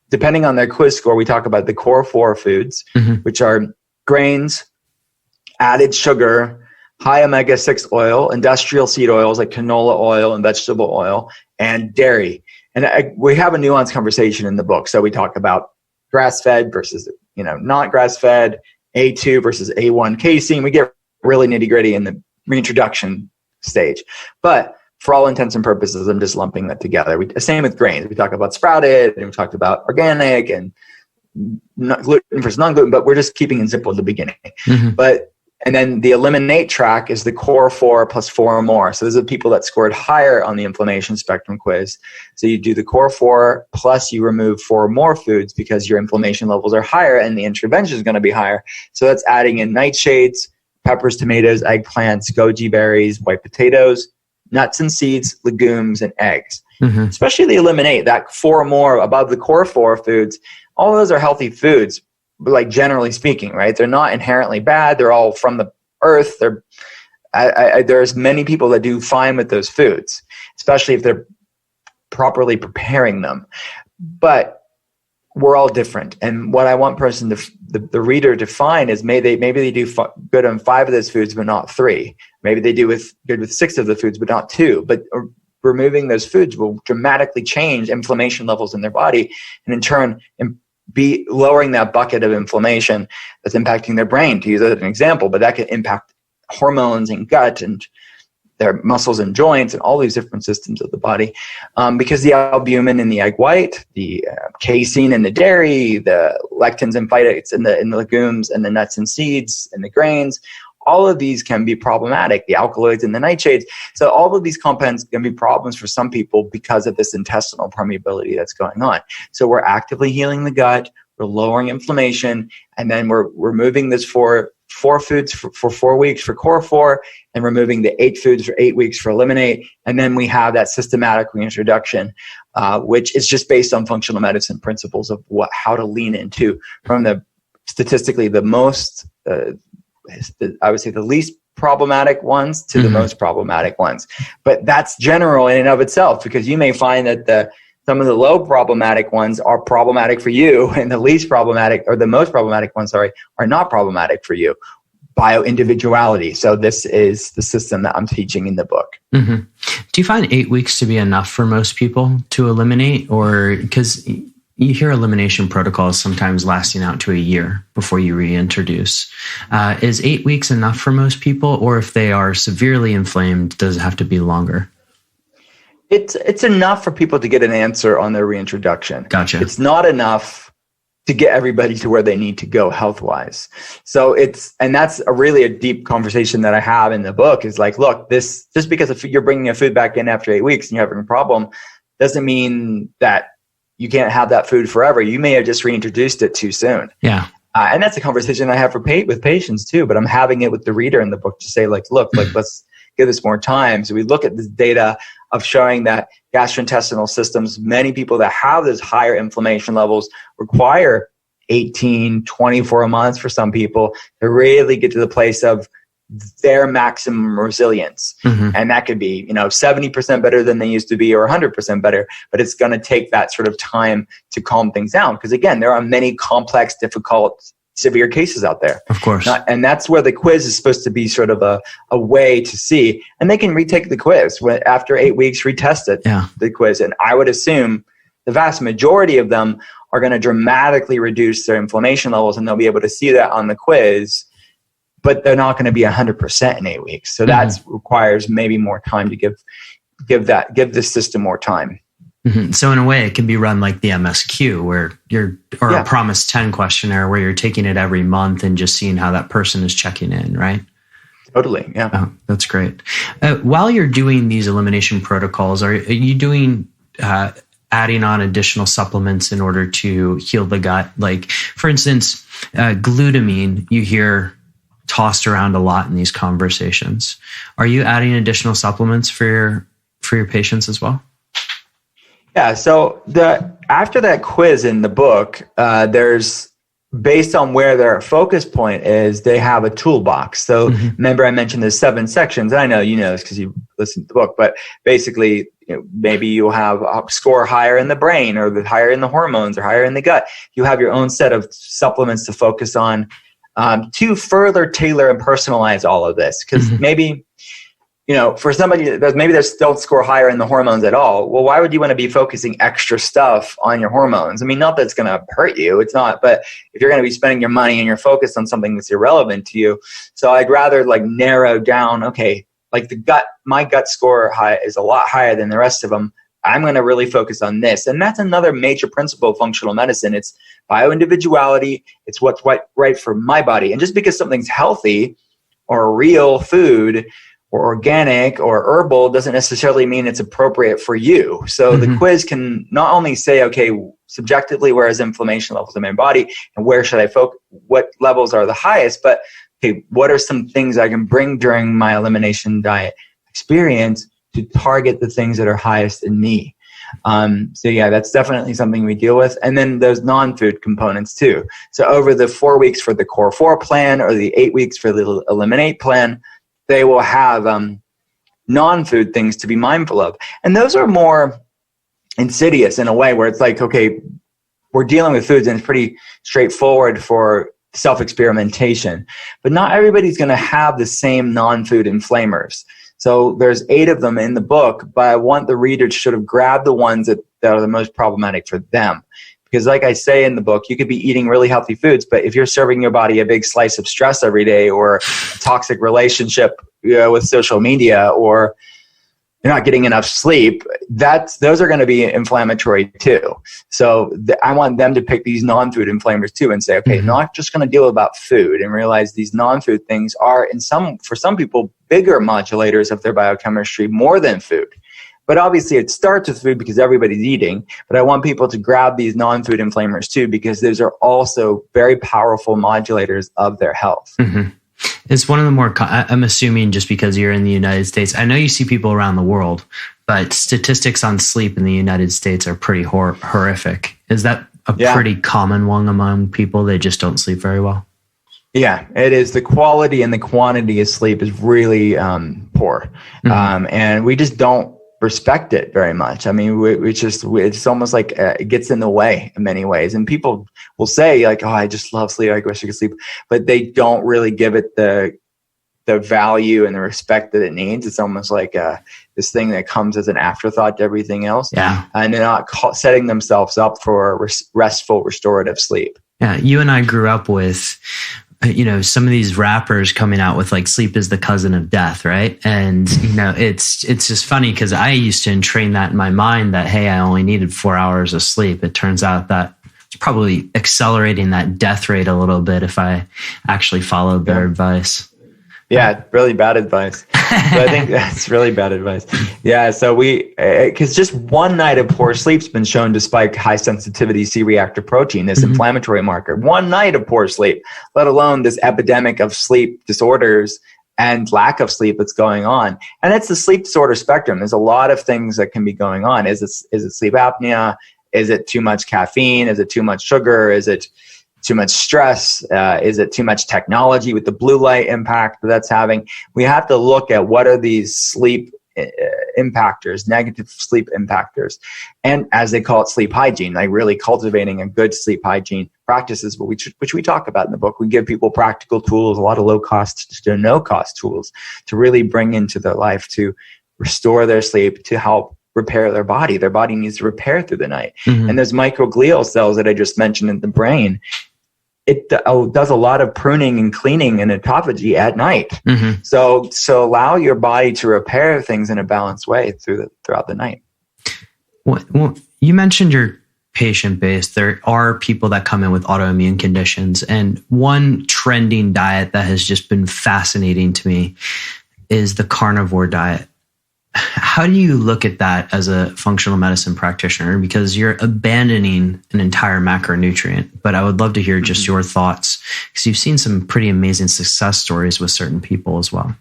depending on their quiz score, we talk about the core 4 foods, which are grains, added sugar, high omega-6 oil, industrial seed oils like canola oil and vegetable oil, and dairy. And we have a nuanced conversation in the book. So we talk about grass-fed versus, not grass-fed, A2 versus A1 casein. We get really nitty-gritty in the reintroduction stage. But for all intents and purposes, I'm just lumping that together. Same with grains. We talk about sprouted, and we talked about organic, and gluten versus non-gluten, but we're just keeping it simple at the beginning. But And then the eliminate track is the core 4 plus 4 or more. So those are the people that scored higher on the inflammation spectrum quiz. So you do the core 4 plus you remove 4 more foods because your inflammation levels are higher and the intervention is going to be higher. So that's adding in nightshades, peppers, tomatoes, eggplants, goji berries, white potatoes, nuts and seeds, legumes, and eggs. Especially the eliminate, that 4 more above the core 4 foods. All of those are healthy foods, like generally speaking, right? They're not inherently bad. They're all from the earth. There's many people that do fine with those foods, especially if they're properly preparing them. But we're all different. And what I want the reader to find is maybe they do good on 5 of those foods, but not 3. Maybe they do good with 6 of the foods, but not 2. But removing those foods will dramatically change inflammation levels in their body, and in turn be lowering that bucket of inflammation that's impacting their brain, to use it as an example, but that can impact hormones and gut and their muscles and joints and all these different systems of the body, because the albumin in the egg white, the casein in the dairy, the lectins and phytates in the legumes and the nuts and seeds and the grains, all of these can be problematic, the alkaloids and the nightshades. So all of these compounds can be problems for some people because of this intestinal permeability that's going on. So we're actively healing the gut, we're lowering inflammation, and then we're removing this for 4 foods for 4 weeks for core 4, and removing the 8 foods for 8 weeks for eliminate. And then we have that systematic reintroduction, which is just based on functional medicine principles of how to lean into from the statistically the most, I would say the least problematic ones to the most problematic ones. But that's general in and of itself, because you may find that some of the low problematic ones are problematic for you, and the least problematic, or the most problematic ones, are not problematic for you. Bioindividuality. So this is the system that I'm teaching in the book. Do you find 8 weeks to be enough for most people to eliminate? Or because you hear elimination protocols sometimes lasting out to a year before you reintroduce. Is 8 weeks enough for most people? Or if they are severely inflamed, does it have to be longer? It's enough for people to get an answer on their reintroduction. Gotcha. It's not enough to get everybody to where they need to go health-wise. So that's really a deep conversation that I have in the book, is like, look, this, just because you're bringing a food back in after 8 weeks and you're having a problem, doesn't mean that you can't have that food forever. You may have just reintroduced it too soon. Yeah. And that's a conversation I have with patients too, but I'm having it with the reader in the book to say, like, look, let's give this more time. So we look at this data of showing that gastrointestinal systems, many people that have those higher inflammation levels require 18, 24 months for some people to really get to the place of their maximum resilience. And that could be, 70% better than they used to be, or 100% better, but it's going to take that sort of time to calm things down. Because again, there are many complex, difficult, severe cases out there. Of course. And that's where the quiz is supposed to be sort of a way to see. And they can retake the quiz after 8 weeks, retest it, the quiz. And I would assume the vast majority of them are going to dramatically reduce their inflammation levels, and they'll be able to see that on the quiz. But they're not going to be 100% in 8 weeks. So that requires maybe more time to give the system more time. So in a way, it can be run like the MSQ, where a Promise 10 questionnaire, where you're taking it every month and just seeing how that person is checking in, right? Totally, yeah. Oh, that's great. While you're doing these elimination protocols, are you doing adding on additional supplements in order to heal the gut? Like, for instance, glutamine, you hear tossed around a lot in these conversations. Are you adding additional supplements for your patients as well? Yeah. So after that quiz in the book, there's, based on where their focus point is, they have a toolbox. So remember I mentioned there's 7 sections. And I know you know this because you listened to the book, but basically, maybe you'll have a score higher in the brain, or higher in the hormones, or higher in the gut. You have your own set of supplements to focus on, to further tailor and personalize all of this. Because maybe, for somebody that maybe they don't score higher in the hormones at all, well, why would you want to be focusing extra stuff on your hormones? I mean, not that it's going to hurt you, it's not, but if you're going to be spending your money and you're focused on something that's irrelevant to you. So I'd rather narrow down, okay, my gut score is a lot higher than the rest of them. I'm going to really focus on this. And that's another major principle of functional medicine. It's bioindividuality. It's what's right for my body. And just because something's healthy or real food or organic or herbal doesn't necessarily mean it's appropriate for you. So the quiz can not only say, okay, subjectively, where is inflammation levels in my body and where should I focus, what levels are the highest, but okay, what are some things I can bring during my elimination diet experience to target the things that are highest in me? So yeah, that's definitely something we deal with. And then those non-food components too. So over the 4 weeks for the Core 4 plan or the 8 weeks for the Eliminate plan, they will have non-food things to be mindful of. And those are more insidious in a way where it's like, okay, we're dealing with foods and it's pretty straightforward for self-experimentation. But not everybody's going to have the same non-food inflammers. So there's 8 of them in the book, but I want the reader to sort of grab the ones that are the most problematic for them. Because like I say in the book, you could be eating really healthy foods, but if you're serving your body a big slice of stress every day or a toxic relationship with social media or you're not getting enough sleep, those are going to be inflammatory too. So I want them to pick these non-food inflammers too and say, okay, not just going to deal about food and realize these non-food things are for some people, bigger modulators of their biochemistry more than food. But obviously it starts with food because everybody's eating. But I want people to grab these non-food inflammers too, because those are also very powerful modulators of their health. It's one of the more, I'm assuming just because you're in the United States, I know you see people around the world, but statistics on sleep in the United States are pretty horrific. Is that a pretty common one among people? They just don't sleep very well? Yeah, it is. The quality and the quantity of sleep is really poor. And we just don't respect it very much. I mean, it's almost like it gets in the way in many ways. And people will say like, oh, I just love sleep. I wish I could sleep. But they don't really give it the value and the respect that it needs. It's almost like this thing that comes as an afterthought to everything else. Yeah. And they're not setting themselves up for restful, restorative sleep. Yeah. You and I grew up with some of these rappers coming out with like sleep is the cousin of death, right? And, it's just funny because I used to entrain that in my mind that, hey, I only needed 4 hours of sleep. It turns out that it's probably accelerating that death rate a little bit if I actually followed their advice. Yeah, really bad advice. So I think that's really bad advice. Yeah, so because just one night of poor sleep's been shown to spike high sensitivity C-reactive protein, this inflammatory marker. One night of poor sleep, let alone this epidemic of sleep disorders and lack of sleep that's going on. And it's the sleep disorder spectrum. There's a lot of things that can be going on. Is it sleep apnea? Is it too much caffeine? Is it too much sugar? Is it too much stress? Is it too much technology with the blue light impact that's having? We have to look at what are these sleep impactors, negative sleep impactors. And as they call it, sleep hygiene, like really cultivating a good sleep hygiene practices, which we talk about in the book. We give people practical tools, a lot of low cost to no cost tools to really bring into their life to restore their sleep, to help repair their body. Their body needs to repair through the night. And those microglial cells that I just mentioned in the brain, it does a lot of pruning and cleaning and autophagy at night. So allow your body to repair things in a balanced way throughout the night. Well, you mentioned your patient base. There are people that come in with autoimmune conditions. And one trending diet that has just been fascinating to me is the carnivore diet. How do you look at that as a functional medicine practitioner? Because you're abandoning an entire macronutrient, but I would love to hear just your thoughts because you've seen some pretty amazing success stories with certain people as well.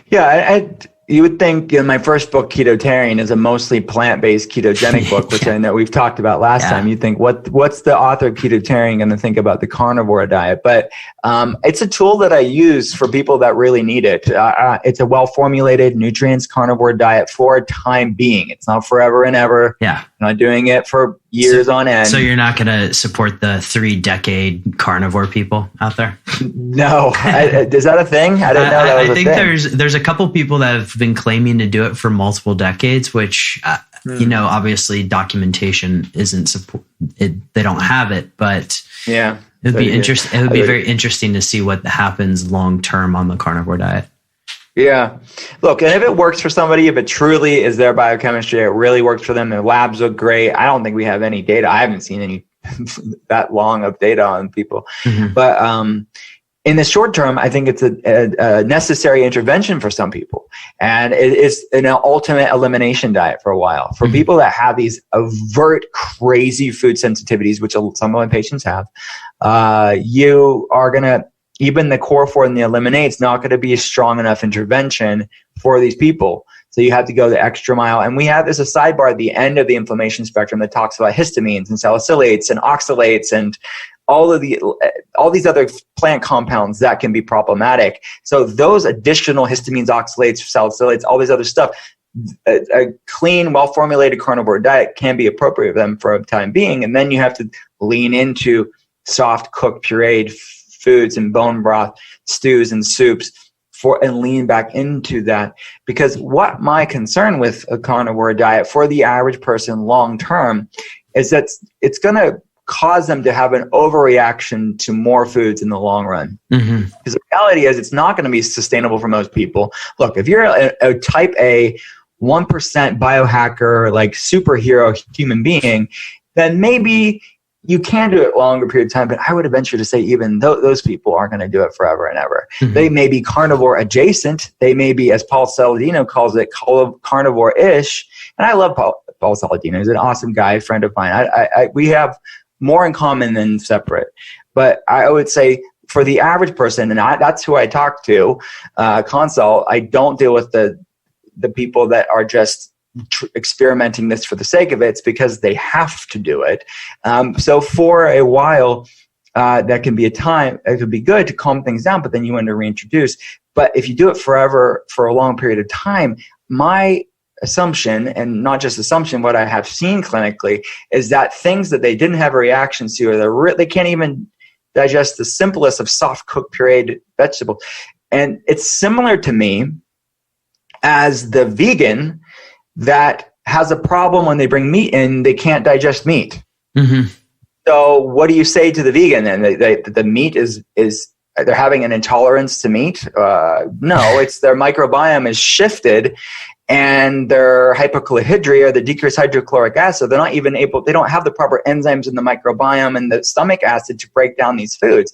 Yeah, you would think my first book, Ketotarian, is a mostly plant-based ketogenic book, which I know we've talked about last time. You think, what's the author of Ketotarian going to think about the carnivore diet? But it's a tool that I use for people that really need it. It's a well-formulated nutrients carnivore diet for a time being. It's not forever and ever. Yeah. I'm not doing it for years on end. So you're not going to support the 3-decade carnivore people out there? No. Is that a thing? I didn't know that was a thing. I think there's a couple people that have been claiming to do it for multiple decades, which, obviously documentation isn't they don't have it, but yeah, it would be interesting. It would be very interesting to see what happens long-term on the carnivore diet. Yeah. Look, and if it works for somebody, if it truly is their biochemistry, it really works for them, their labs look great. I don't think we have any data. I haven't seen any that long of data on people. But in the short term, I think it's a necessary intervention for some people. And it is an ultimate elimination diet for a while. For people that have these overt, crazy food sensitivities, which some of my patients have, you are going to, even the core 4 and the eliminate, it's not going to be a strong enough intervention for these people. So you have to go the extra mile. And we have, there's a sidebar at the end of the inflammation spectrum that talks about histamines and salicylates and oxalates and all these other plant compounds that can be problematic. So those additional histamines, oxalates, salicylates, all these other stuff, a clean, well-formulated carnivore diet can be appropriate for them for a time being. And then you have to lean into soft, cooked, pureed foods and bone broth, stews and soups and lean back into that. Because what my concern with a carnivore diet for the average person long-term is that it's going to cause them to have an overreaction to more foods in the long run. Because the reality is it's not going to be sustainable for most people. Look, if you're a type A, 1% biohacker, like superhero human being, then maybe you can do it a longer period of time, but I would venture to say even those people aren't going to do it forever and ever. They may be carnivore adjacent. They may be, as Paul Saladino calls it, carnivore-ish. And I love Paul Saladino. He's an awesome guy, friend of mine. We have more in common than separate. But I would say for the average person, and that's who I talk to, consult, I don't deal with the people that are just experimenting this for the sake of it. It's because they have to do it. So for a while, that can be a time, it could be good to calm things down, but then you want to reintroduce. But if you do it forever for a long period of time, my assumption, and not just assumption, what I have seen clinically is that things that they didn't have a reaction to, or they can't even digest the simplest of soft cooked pureed vegetables. And it's similar to me as the vegan that has a problem when they bring meat in, they can't digest meat. So what do you say to the vegan then? The meat is they're having an intolerance to meat? No, it's their microbiome is shifted and their hypochlorhydria, the decreased hydrochloric acid, they're not even able, they don't have the proper enzymes in the microbiome and the stomach acid to break down these foods.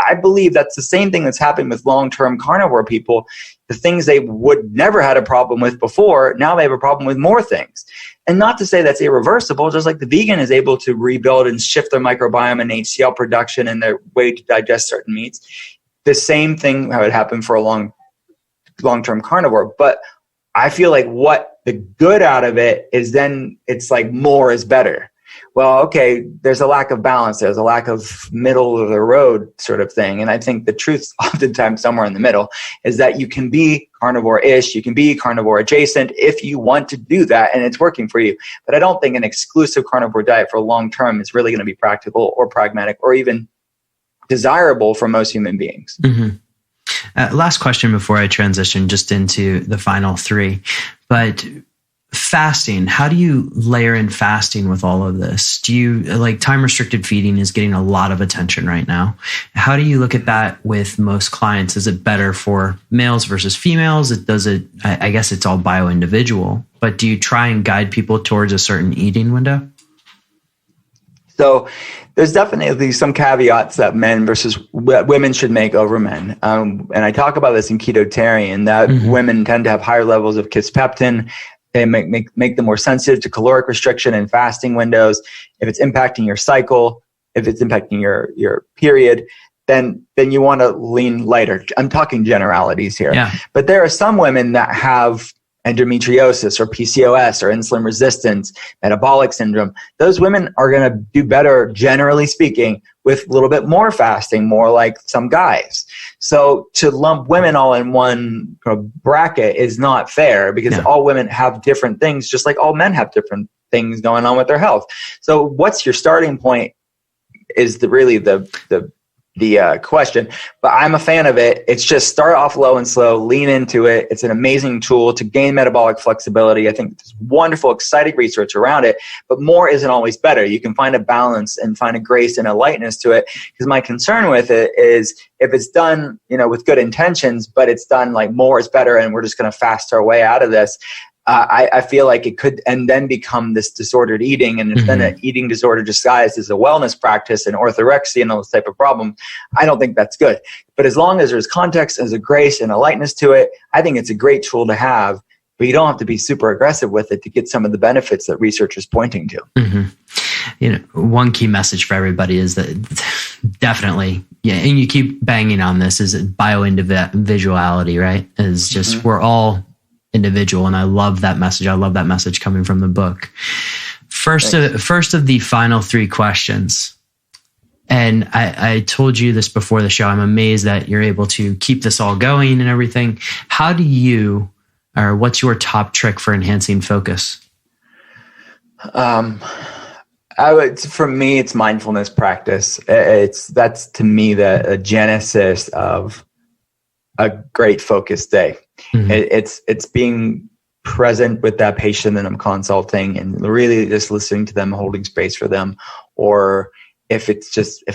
I believe that's the same thing that's happened with long-term carnivore people. The things they would never had a problem with before, now they have a problem with more things. And not to say that's irreversible, just like the vegan is able to rebuild and shift their microbiome and HCl production and their way to digest certain meats. The same thing would happen for a long-term carnivore. But I feel like what the good out of it is then it's like more is better. Well, okay, there's a lack of balance. There's a lack of middle of the road sort of thing. And I think the truth's oftentimes somewhere in the middle is that you can be carnivore-ish, you can be carnivore adjacent if you want to do that and it's working for you. But I don't think an exclusive carnivore diet for long term is really going to be practical or pragmatic or even desirable for most human beings. Last question before I transition just into the final 3. But fasting, how do you layer in fasting with all of this? Do you, like, time restricted feeding is getting a lot of attention right now. How do you look at that with most clients? Is it better for males versus females? I guess it's all bio-individual, but do you try and guide people towards a certain eating window? So there's definitely some caveats that men versus women should make over men. And I talk about this in Ketotarian, that women tend to have higher levels of kisspeptin. They make them more sensitive to caloric restriction and fasting windows. If it's impacting your cycle, if it's impacting your period, then you want to lean lighter. I'm talking generalities here. Yeah. But there are some women that have endometriosis or PCOS or insulin resistance, metabolic syndrome. Those women are going to do better, generally speaking, with a little bit more fasting, more like some guys. So to lump women all in one bracket is not fair because all women have different things, just like all men have different things going on with their health. So what's your starting point is really the question, but I'm a fan of it. It's just start off low and slow, lean into it. It's an amazing tool to gain metabolic flexibility. I think there's wonderful, exciting research around it, but more isn't always better. You can find a balance and find a grace and a lightness to it. Because my concern with it is if it's done, with good intentions, but it's done like more is better and we're just going to fast our way out of this. I feel like it could, and then become this disordered eating, and if then an eating disorder disguised as a wellness practice and orthorexia and all this type of problem, I don't think that's good. But as long as there's context, there's a grace and a lightness to it, I think it's a great tool to have, but you don't have to be super aggressive with it to get some of the benefits that research is pointing to. One key message for everybody is that definitely, and you keep banging on this, is bio-individuality, right? Is just, we're all individual. And I love that message. I love that message coming from the book. First of the final 3 questions. And I told you this before the show. I'm amazed that you're able to keep this all going and everything. How do you, or what's your top trick for enhancing focus? For me, it's mindfulness practice. That's to me the genesis of a great focused day. It's being present with that patient that I'm consulting and really just listening to them, holding space for them. Or if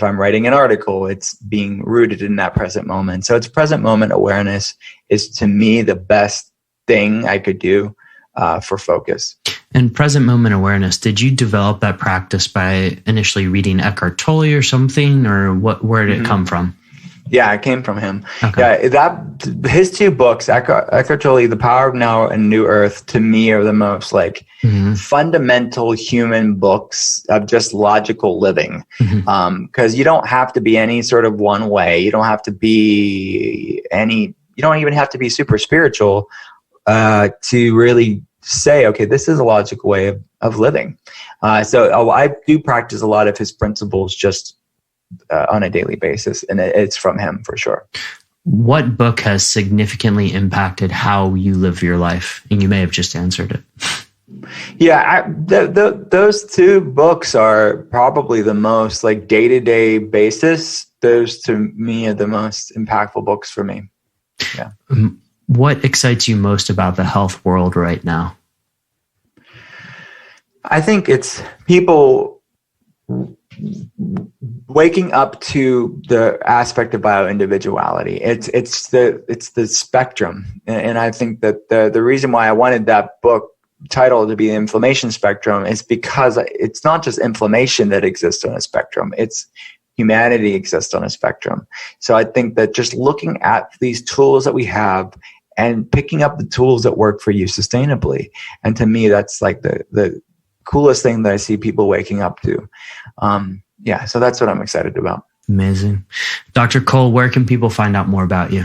I'm writing an article, it's being rooted in that present moment. So it's present moment awareness is to me the best thing I could do for focus. And present moment awareness, did you develop that practice by initially reading Eckhart Tolle or something, or where did it come from? Yeah, it came from him. Okay. Yeah, his 2 books, Eckhart Tolle, The Power of Now and New Earth, to me are the most fundamental human books of just logical living. Because you don't have to be any sort of one way. You don't have to be you don't even have to be super spiritual to really say, okay, this is a logical way of living. So I do practice a lot of his principles just on a daily basis, and it's from him for sure. What book has significantly impacted how you live your life? And you may have just answered it. Yeah, those 2 books are probably the most like day-to-day basis. Those to me are the most impactful books for me. Yeah. What excites you most about the health world right now? I think it's people waking up to the aspect of bio-individuality. It's the spectrum, and I think that the reason why I wanted that book title to be the inflammation spectrum is because it's not just inflammation that exists on a spectrum. It's humanity exists on a spectrum. So I think that just looking at these tools that we have and picking up the tools that work for you sustainably, and to me that's like the coolest thing that I see people waking up to. So that's what I'm excited about. Amazing. Dr. Cole, where can people find out more about you?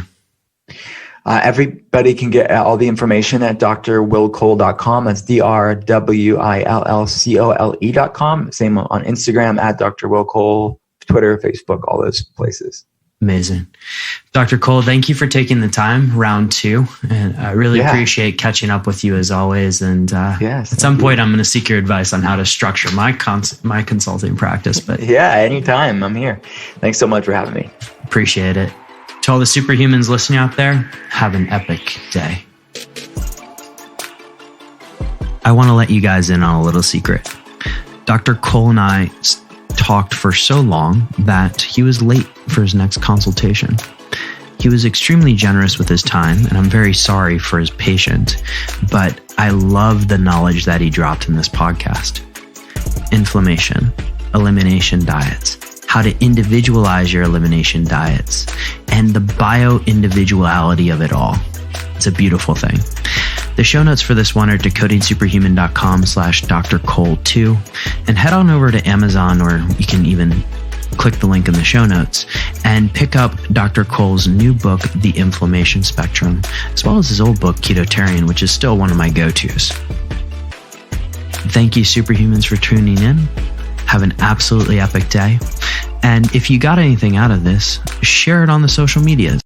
Everybody can get all the information at drwillcole.com. That's drwillcole.com. Same on Instagram at Dr. Will Cole, Twitter, Facebook, all those places. Amazing. Dr. Cole, thank you for taking the time, round 2. And I really appreciate catching up with you as always. And at some point, I'm going to seek your advice on how to structure my consulting practice. But anytime. I'm here. Thanks so much for having me. Appreciate it. To all the superhumans listening out there, have an epic day. I want to let you guys in on a little secret. Dr. Cole and I talked for so long that he was late for his next consultation. He was extremely generous with his time, and I'm very sorry for his patient, but I love the knowledge that he dropped in this podcast. Inflammation, elimination diets, how to individualize your elimination diets, and the bio-individuality of it all. It's a beautiful thing. The show notes for this one are decodingsuperhuman.com/drcole2, and head on over to Amazon, or you can even click the link in the show notes and pick up Dr. Cole's new book, The Inflammation Spectrum, as well as his old book, Ketotarian, which is still one of my go-tos. Thank you, superhumans, for tuning in. Have an absolutely epic day. And if you got anything out of this, share it on the social medias.